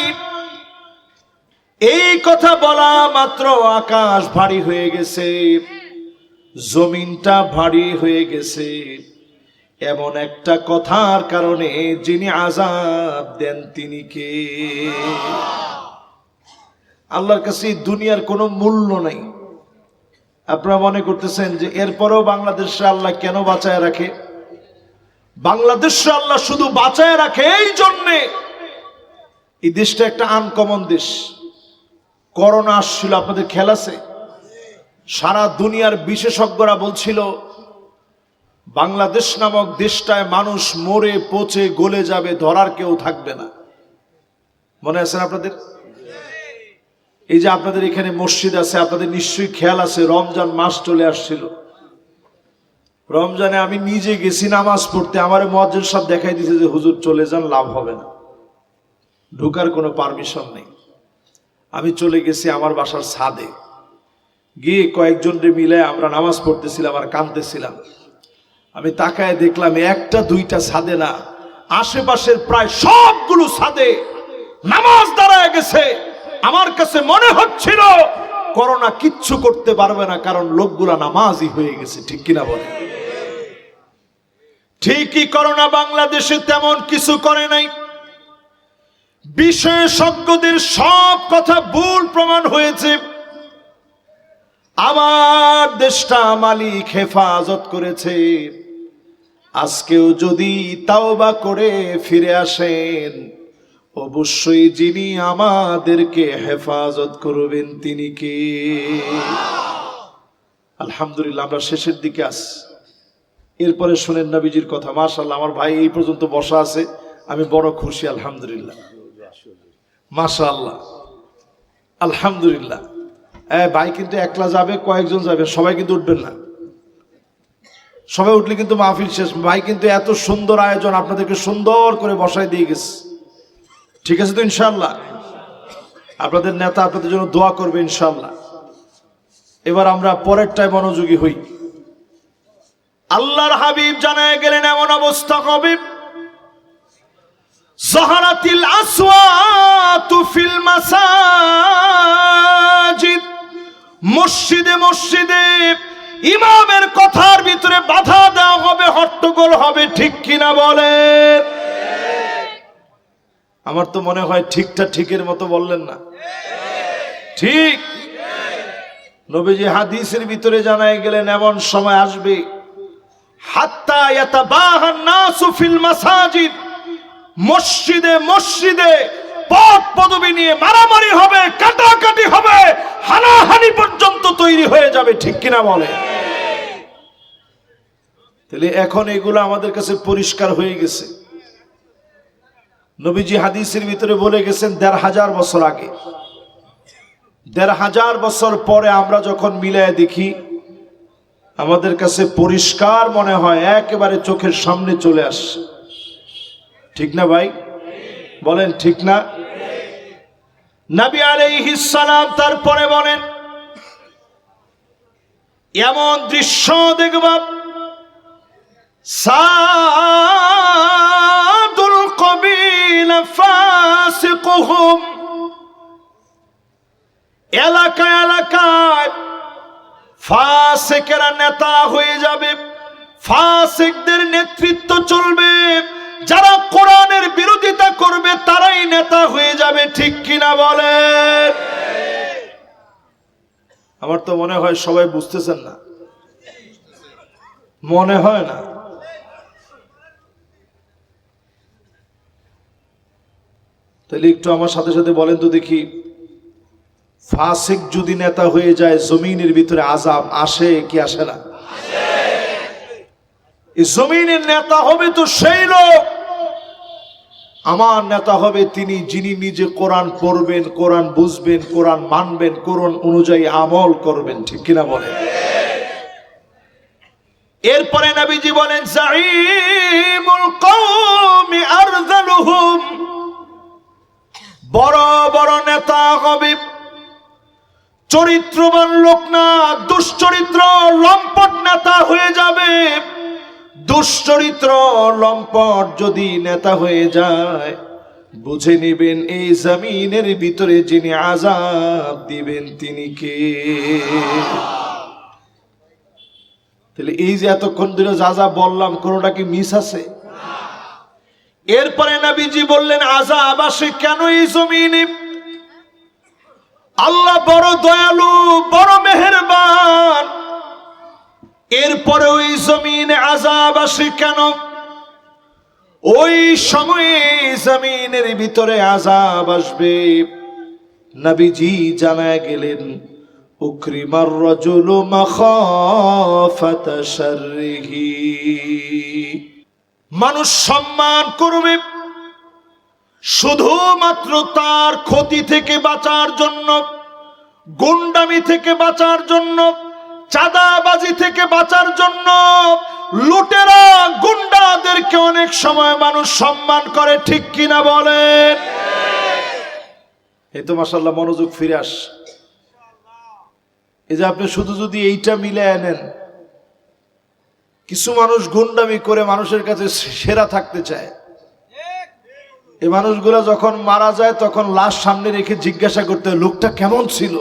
এই কথা বলা মাত্র আকাশ ভারী হয়ে গেছে, জমিনটা ভারী হয়ে গেছে। এমন একটা কথার কারণে যিনি আযাব দেন তিনি কে? আল্লাহর কাছে দুনিয়ার কোনো মূল্য নাই। আপনারা মনে করতেছেন যে এরপরেও বাংলাদেশে আল্লাহ কেন বাঁচায় রাখে? বাংলাদেশে আল্লাহ শুধু বাঁচায় রাখে এই জন্যে, এই দেশটা একটা আনকমন দেশ। করোনা আসছিল, আপনাদের খেয়াল আছে? সারা দুনিয়ার বিশেষজ্ঞরা বলছিল বাংলাদেশ নামক দেশটায় মানুষ মরে পচে গলে যাবে, ধরার কেউ থাকবে না। মনে আছে আপনাদের? এই যে আপনাদের এখানে মসজিদ আছে, আপনাদের নিশ্চয়ই খেয়াল আছে, রমজান মাস চলে আসছিল। রমজানে আমি নিজে গেছি নামাজ পড়তে, আমার মুয়াজ্জিন সাহেব দেখাই দিয়েছে যে হুজুর চলে যান, লাভ হবে না, ঢোকার কোনো পারমিশন নেই। আমি চলে গেছি আমার বাসার ছাদে, গিয়ে কয়েকজনকে মিলে আমরা নামাজ পড়তেছিলাম আর কাঁদতেছিলাম। আমি তাকায় দেখলাম একটা দুইটা ছাদে না, আশেপাশের প্রায় সবগুলো ছাদে নামাজ দাঁড়ায় গেছে। আমার কাছে মনে হচ্ছিল করোনা কিচ্ছু করতে পারবে না, কারণ লোকগুলা নামাজই হয়ে গেছে। ঠিক কিনা বলে? ঠিকই, করোনা বাংলাদেশে তেমন কিছু করে নাই। বিশেষজ্ঞদের সব কথা ভুল প্রমাণ হয়েছে। আমার দেশটা মালিক হেফাজত করেছে। আজকেও যদি তাওবা করে ফিরে আসেন, অবশ্যই যিনি আমাদেরকে হেফাজত করবেন তিনি কে? আলহামদুলিল্লাহ, আমরা শেষের দিকে আসি। এরপরে শোনেন নবীজির কথা। মাশাআল্লাহ, আমার ভাই এই পর্যন্ত বসা আছে, আমি বড় খুশি। আলহামদুলিল্লাহ, মাশাআল্লাহ, আলহামদুলিল্লাহ। ভাই কিন্তু একলা যাবে, কয়েকজন যাবে, সবাই কিন্তু উঠবেন না। সবাই উঠলে কিন্তু মাহফিল শেষ। ভাই কিন্তু এত সুন্দর আয়োজন, আপনাদেরকে সুন্দর করে বসায় দিয়ে গেছে। ঠিক আছে তো ইনশাআল্লাহ? আপনাদের নেতা আপনাদের জন্য দোয়া করবে ইনশাআল্লাহ। এবার আমরা পরেরটায় মনোযোগী হই। আল্লাহর হাবিব জানায় গেলেন এমন অবস্থা হবে, যাহারাতিল আসওয়াতু ফিল মাসাজিদ, মসজিদে মসজিদে ইমামের কথার ভিতরে বাধা দেওয়া হবে, হট্টগোল হবে। ঠিক কিনা বলেন? আমার তো মনে হয় ঠিকটা ঠিকের মতো বললেন না। ঠিক। নবীজি হাদিসের ভিতরে জানায় গেলেন এমন সময় আসবে, হাত্তা ইয়াতাবাহান নাসু ফিল মাসাজিদ, মসজিদে মসজিদে পদ পদবি নিয়ে মারামারি হবে, কাটাকাটি হবে, হানাহানি পর্যন্ত তৈরি হয়ে যাবে। ঠিক কিনা বলে? তাহলে এখন এগুলো আমাদের কাছে পরিষ্কার হয়ে গেছে। নবীজি হাদিসের ভিতরে বলে গেছেন ১৫০০ বছর আগে। ১৫০০ বছর পরে আমরা যখন মিলায় দেখি, আমাদের কাছে পরিষ্কার মনে হয়, একেবারে চোখের সামনে চলে আসছে। ঠিক না ভাই? বলেন ঠিক না? নবী আলাইহিস সালাম তারপরে বলেন, এমন দৃশ্য দেখব, সাদুল কবিলা ফাসিকুহুম, এলাকায় এলাকায় ফাসিকেরা নেতা হয়ে যাবে, ফাসিকদের নেতৃত্ব চলবে, যারা কোরআনের বিরোধিতা করবে তারাই নেতা হয়ে যাবে। ঠিক কিনা বলেন? আমার তো মনে হয় সবাই বুঝতেছেন না। মনে হয় না। তাহলে একটু আমার সাথে সাথে বলেন তো দেখি, ফাসিক যদি নেতা হয়ে যায় জমিনের ভিতরে আযাব আসে কি আসে না? এই জমিনের নেতা হবে তো সেই লোক, আমার নেতা হবে তিনি যিনি নিজে কোরআন পড়বেন, কোরআন বুঝবেন, কোরআন মানবেন, কোরআন অনুযায়ী আমল করবেন। ঠিক কিনা বলেন? এরপরে নবীজি বলেন জাইমুল কওমি আরযালুহুম, বড় বড় নেতা হবে চরিত্রবান লোক না, দুশ্চরিত্র লম্পট নেতা হয়ে যাবে। দুশ্চরিত্র লম্পট যদি নেতা হয়ে যায়, বুঝে নেবেন এই জমিনের ভিতরে যিনি আযাব দিবেন তিনি কে। তাহলে এই যে এতক্ষণ ধরে যা যা বললাম কোনটা কি মিস আছে? এরপরে নবীজি বললেন আযাব আসে কেন এই জমিনে? আল্লাহ বড় দয়ালু, বড় মেহেরবান, এরপরে ওই জমিনে আযাব আসে কেন? ওই সময়ে জমিনের ভিতরে আযাব আসবে। নবীজি জানায় গেলেন উকরিমার রাজুলু মাখাফাতা শাররিহি, মানুষ সম্মান করবে শুধুমাত্র তার ক্ষতি থেকে বাঁচার জন্য, গুন্ডামি থেকে বাঁচার জন্য, চাঁদাবাজি থেকে বাঁচার জন্য। লুটেরা গুন্ডাদেরকে অনেক সময় মানুষ সম্মান করে, ঠিক কিনা বলেন? এই তো মাশাআল্লাহ মনোযোগ ফিরে আস। এই যে আপনি শুধু যদি এইটা মিলে আনেন, কিছু মানুষ গুন্ডামি করে মানুষের কাছে সেরা থাকতে চায়। এই মানুষগুলো যখন মারা যায় তখন লাশ সামনে রেখে জিজ্ঞাসা করতে হয় লোকটা কেমন ছিল।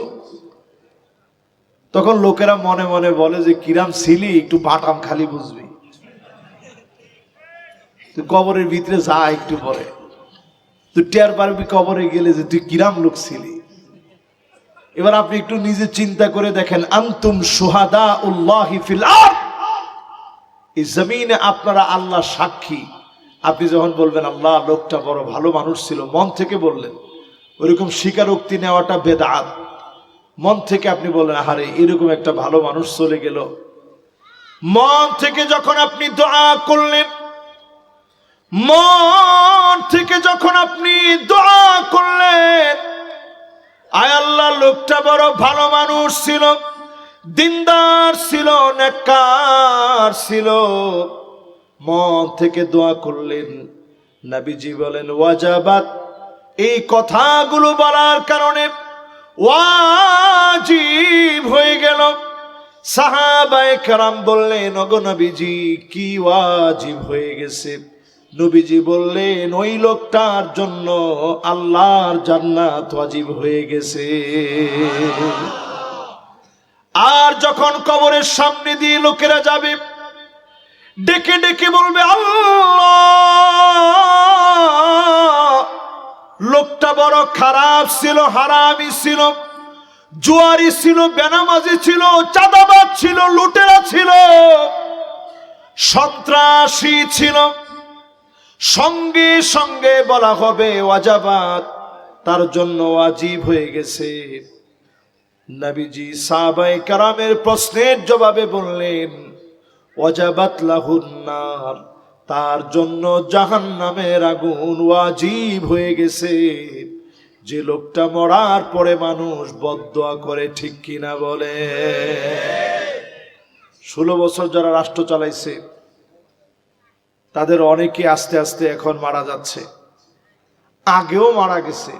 তখন লোকেরা মনে মনে বলে যে কিরাম ছিলি, একটু বাটাম খালি বুঝবি, তুই কবরের ভিতরে যা একটু পরে তুই টের পারবি কবরে গেলে যে তুই কিরাম লোক ছিলি। এবার আপনি একটু নিজে চিন্তা করে দেখেন, আনতুম শুহাদাউল্লাহি ফিল আরদ, এই জমিনে আপনারা আল্লাহ সাক্ষী। আপনি যখন বলবেন আল্লাহ লোকটা বড় ভালো মানুষ ছিল, মন থেকে বললেন, ওইরকম স্বীকারোক্তি নেওয়াটা বেদাত। মন থেকে আপনি বললেন আরে এরকম একটা ভালো মানুষ চলে গেল, মন থেকে যখন আপনি দোয়া করলেন, মন থেকে যখন আপনি দোয়া করলেন আয় আল্লাহ লোকটা বড় ভালো মানুষ ছিল, দিনদার ছিল, নেককার ছিল, মন থেকে দোয়া করলেন, নবীজি বলেন ওয়াজাবাত, এই কথাগুলো বলার কারণে ওয়াজিব হয়ে গেল। সাহাবায়ে কেরাম বললেন ওগো নবীজি কি ওয়াজিব হয়ে গেছে? নবীজি বললেন ওই লোকটার জন্য আল্লাহর জান্নাত ওয়াজিব হয়ে গেছে। আর যখন কবরের সামনে দিয়ে লোকেরা যাবে, ডেকে ডেকে বলবে আল্লাহ লোকটা বড় খারাপ ছিল, হারামি ছিল, জুয়ারি ছিল, বেনামাজি ছিল, চাঁদাবাজ ছিল, লুটেরা ছিল, সন্ত্রাসী ছিল। সঙ্গে সঙ্গে বলা হবে ওয়াজাবাত, তার জন্য ওয়াজিব হয়ে গেছে। নবীজি সাহাবায়ে কেরামের প্রশ্নের জবাবে বললেন ওয়াজাবাত লাহুন নার, তার জন্য জাহান্নামের আগুন ওয়াজিব হয়ে গেছে। যে লোকটা মরার পরে মানুষ বদদোয়া করে, ঠিক কিনা বলে? 16 বছর যারা রাষ্ট্র চালাইছে তাদের অনেকে আস্তে আস্তে এখন মারা যাচ্ছে, আগেও মারা গেছে।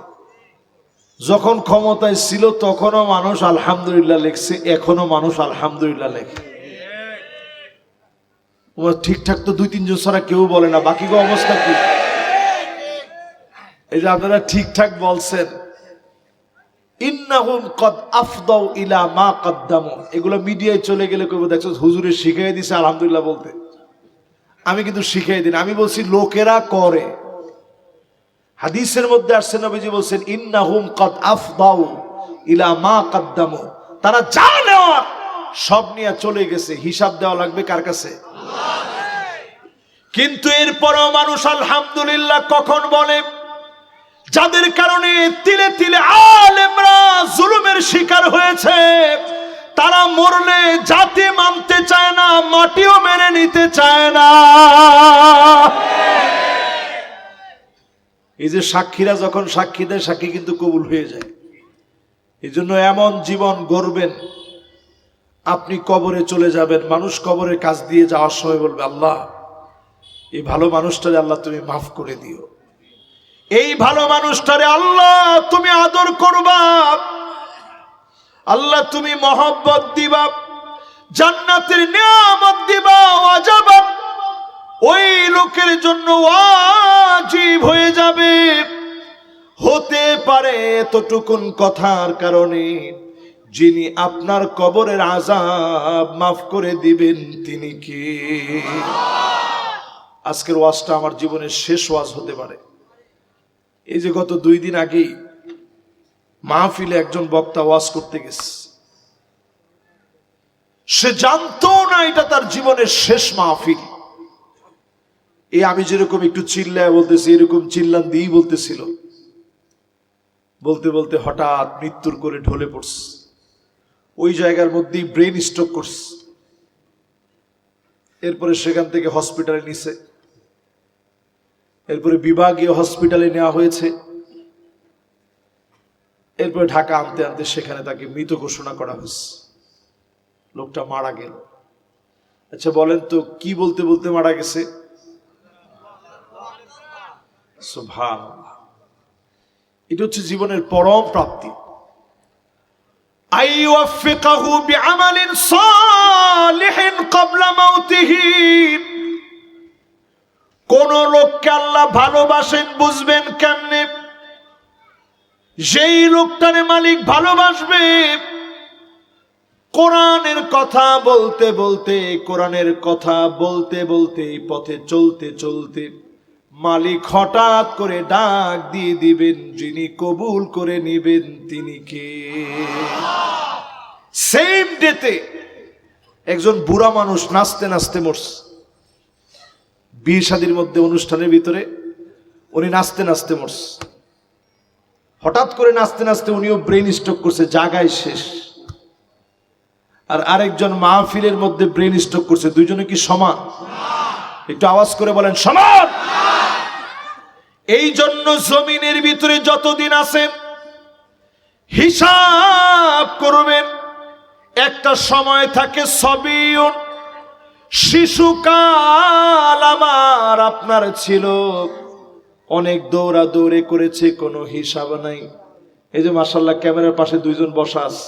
যখন ক্ষমতায় ছিল তখনও মানুষ আলহামদুলিল্লাহ লিখছে, এখনো মানুষ আলহামদুলিল্লাহ লেখে। ঠিকঠাক তো 2-3 জন ছাড়া কেউ বলে না, বাকি অবস্থা কি? এই যে আপনারা ঠিকঠাক বলছেন ইন্নাহুম কদ আফদাউ ইলা মা কদ্দামু, এগুলো মিডিয়ায় চলে গেলে কইবো দেখছো হুজুরে শিখিয়ে দিছে আলহামদুলিল্লাহ বলতে। আমি কিন্তু শিখিয়ে দিন, আমি বলছি লোকেরা করে। হাদিসের মধ্যে আসছে নবীজি বলছেন ইন্নাহুম কদ আফদাউ ইলা মা কদ্দামু, তারা যা নেওয়ার সব নিয়ে চলে গেছে, হিসাব দেওয়া লাগবে কার কাছে? কিন্তু এরপরও মানুষ আলহামদুলিল্লাহ কখন বলে? যাদের কারণে তিলে তিলে আলেমরা জুলুমের শিকার হয়েছে, তারা মরলে জাতি মানতে চায় না, মাটিও মেনে নিতে চায় না। এই যে সাক্ষীরা যখন সাক্ষী দেয়, সাক্ষী কিন্তু কবুল হয়ে যায়। এই জন্য এমন জীবন গড়বেন, আপনি কবরে চলে যাবেন, মানুষ কবরের কাছ দিয়ে যাওয়ার সময় বলবে, আল্লাহ এই ভালো মানুষটারে আল্লাহ তুমি মাফ করে দিও, এই ভালো মানুষটারে আল্লাহ তুমি আদর করবা, আল্লাহ তুমি মহব্বত দিবা, জান্নাতের নিয়ামত দিবা, ওয়াজাবা ওই লোকের জন্য ওয়াজিব হয়ে যাবে। হতে পারে এতটুকুন কথার কারণে যিনি আপনার কবরের আযাব মাফ করে দিবেন তিনি কে? আজকের ওয়াজটা আমার জীবনের শেষ ওয়াজ হতে পারে। এই যে গত 2 দিন আগেই মাহফিলে একজন বক্তা ওয়াজ করতে গেছে, সে জানতো না এটা তার জীবনের শেষ মাহফিল। এই আমি যেরকম একটু চিল্লায় বলতেছি, এরকম চিল্লান দিয়েই বলতেছিল। বলতে বলতে হঠাৎ মৃত্যুর করে ঢলে পড়ছে। ওই জায়গার মধ্যেই ব্রেন স্ট্রোক করছে। এরপরে সেখান থেকে হসপিটালে নিছে, এরপরে বিভাগীয় হসপিটালে নেওয়া হয়েছে, এরপরে ঢাকা আনতে আনতে সেখানে তাকে মৃত ঘোষণা করা হয়েছে। লোকটা মারা গেল। আচ্ছা বলেন তো কি বলতে বলতে মারা গেছে? সুবহানাল্লাহ। এটা হচ্ছে জীবনের পরম প্রাপ্তি। আইওয়াফিকাহু বিআমালিন সালিহিন ক্বাবলা মাউতিহি। কোন লোককে আল্লাহ ভালোবাসেন বুঝবেন কেমনে? যেই লোকটারে মালিক ভালোবাসবে, কোরআনের কথা বলতে বলতে, কোরআনের কথা বলতে বলতে, পথে চলতে চলতে মালিক হঠাৎ করে ডাক দিয়ে দিবেন, যিনি কবুল করে নিবেন তিনি কে? সেম ডেতে একজন বুড়া মানুষ নাচতে নাচতে মরছে। বিয়ে শাদীর মধ্যে অনুষ্ঠানের ভিতরে উনি নাচতে নাচতে মরছে। হঠাৎ করে নাচতে নাচতে উনিও ব্রেন স্ট্রোক করছে, জায়গায় শেষ। আর আরেকজন মাহফিলের মধ্যে ব্রেন স্ট্রোক করছে। দুইজনে কি সমান? একটু আওয়াজ করে বলেন সমান। এই জন্য জমিনের ভিতরে যতদিন আছেন হিসাব করবেন। একটা সময় থাকে সবিয়ুন, শিশুকাল আমার আপনার ছিল, অনেক দৌড়াদৌড়ি করেছে, কোনো হিসাব নাই। এই যে মাশাআল্লাহ ক্যামেরার পাশে 2 জন বসা আছে,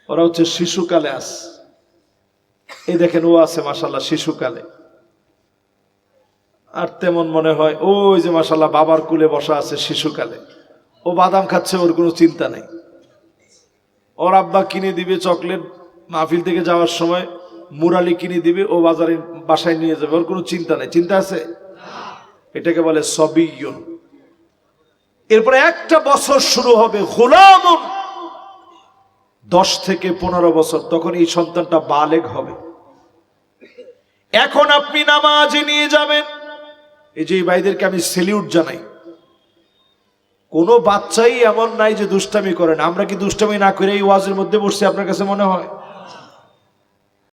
ওরা হচ্ছে শিশুকালে আছে। এই দেখেন ও আছে মাশাআল্লাহ শিশুকালে। আর তেমন মনে হয় ওই যে মাশাআল্লাহ বাবার কুলে বসা আছে শিশুকালে। ও বাদাম খাচ্ছে, ওর কোনো চিন্তা নেই। ওর আব্বা কিনে দিবে চকলেট, মাহফিল থেকে যাওয়ার সময় মুরালি কিনে দিবে, ও বাজারে বাসায় নিয়ে যাবে, ওর কোনো চিন্তা নেই। চিন্তা আছে? এটাকে বলে সবিয়ুন। এরপরে একটা বছর শুরু হবে গোলামুন, 10 থেকে 15 বছর, তখন এই সন্তানটা বালেগ হবে। এখন আপনি নামাজে নিয়ে যাবেন। এই যে এই ভাইদেরকে আমি সেলিউট জানাই। কোনো বাচ্চাই এমন নাই যে দুষ্টামি করেন। আমরা কি দুষ্টামি না করে এই ওয়াজের মধ্যে বসছি আপনার কাছে মনে হয়?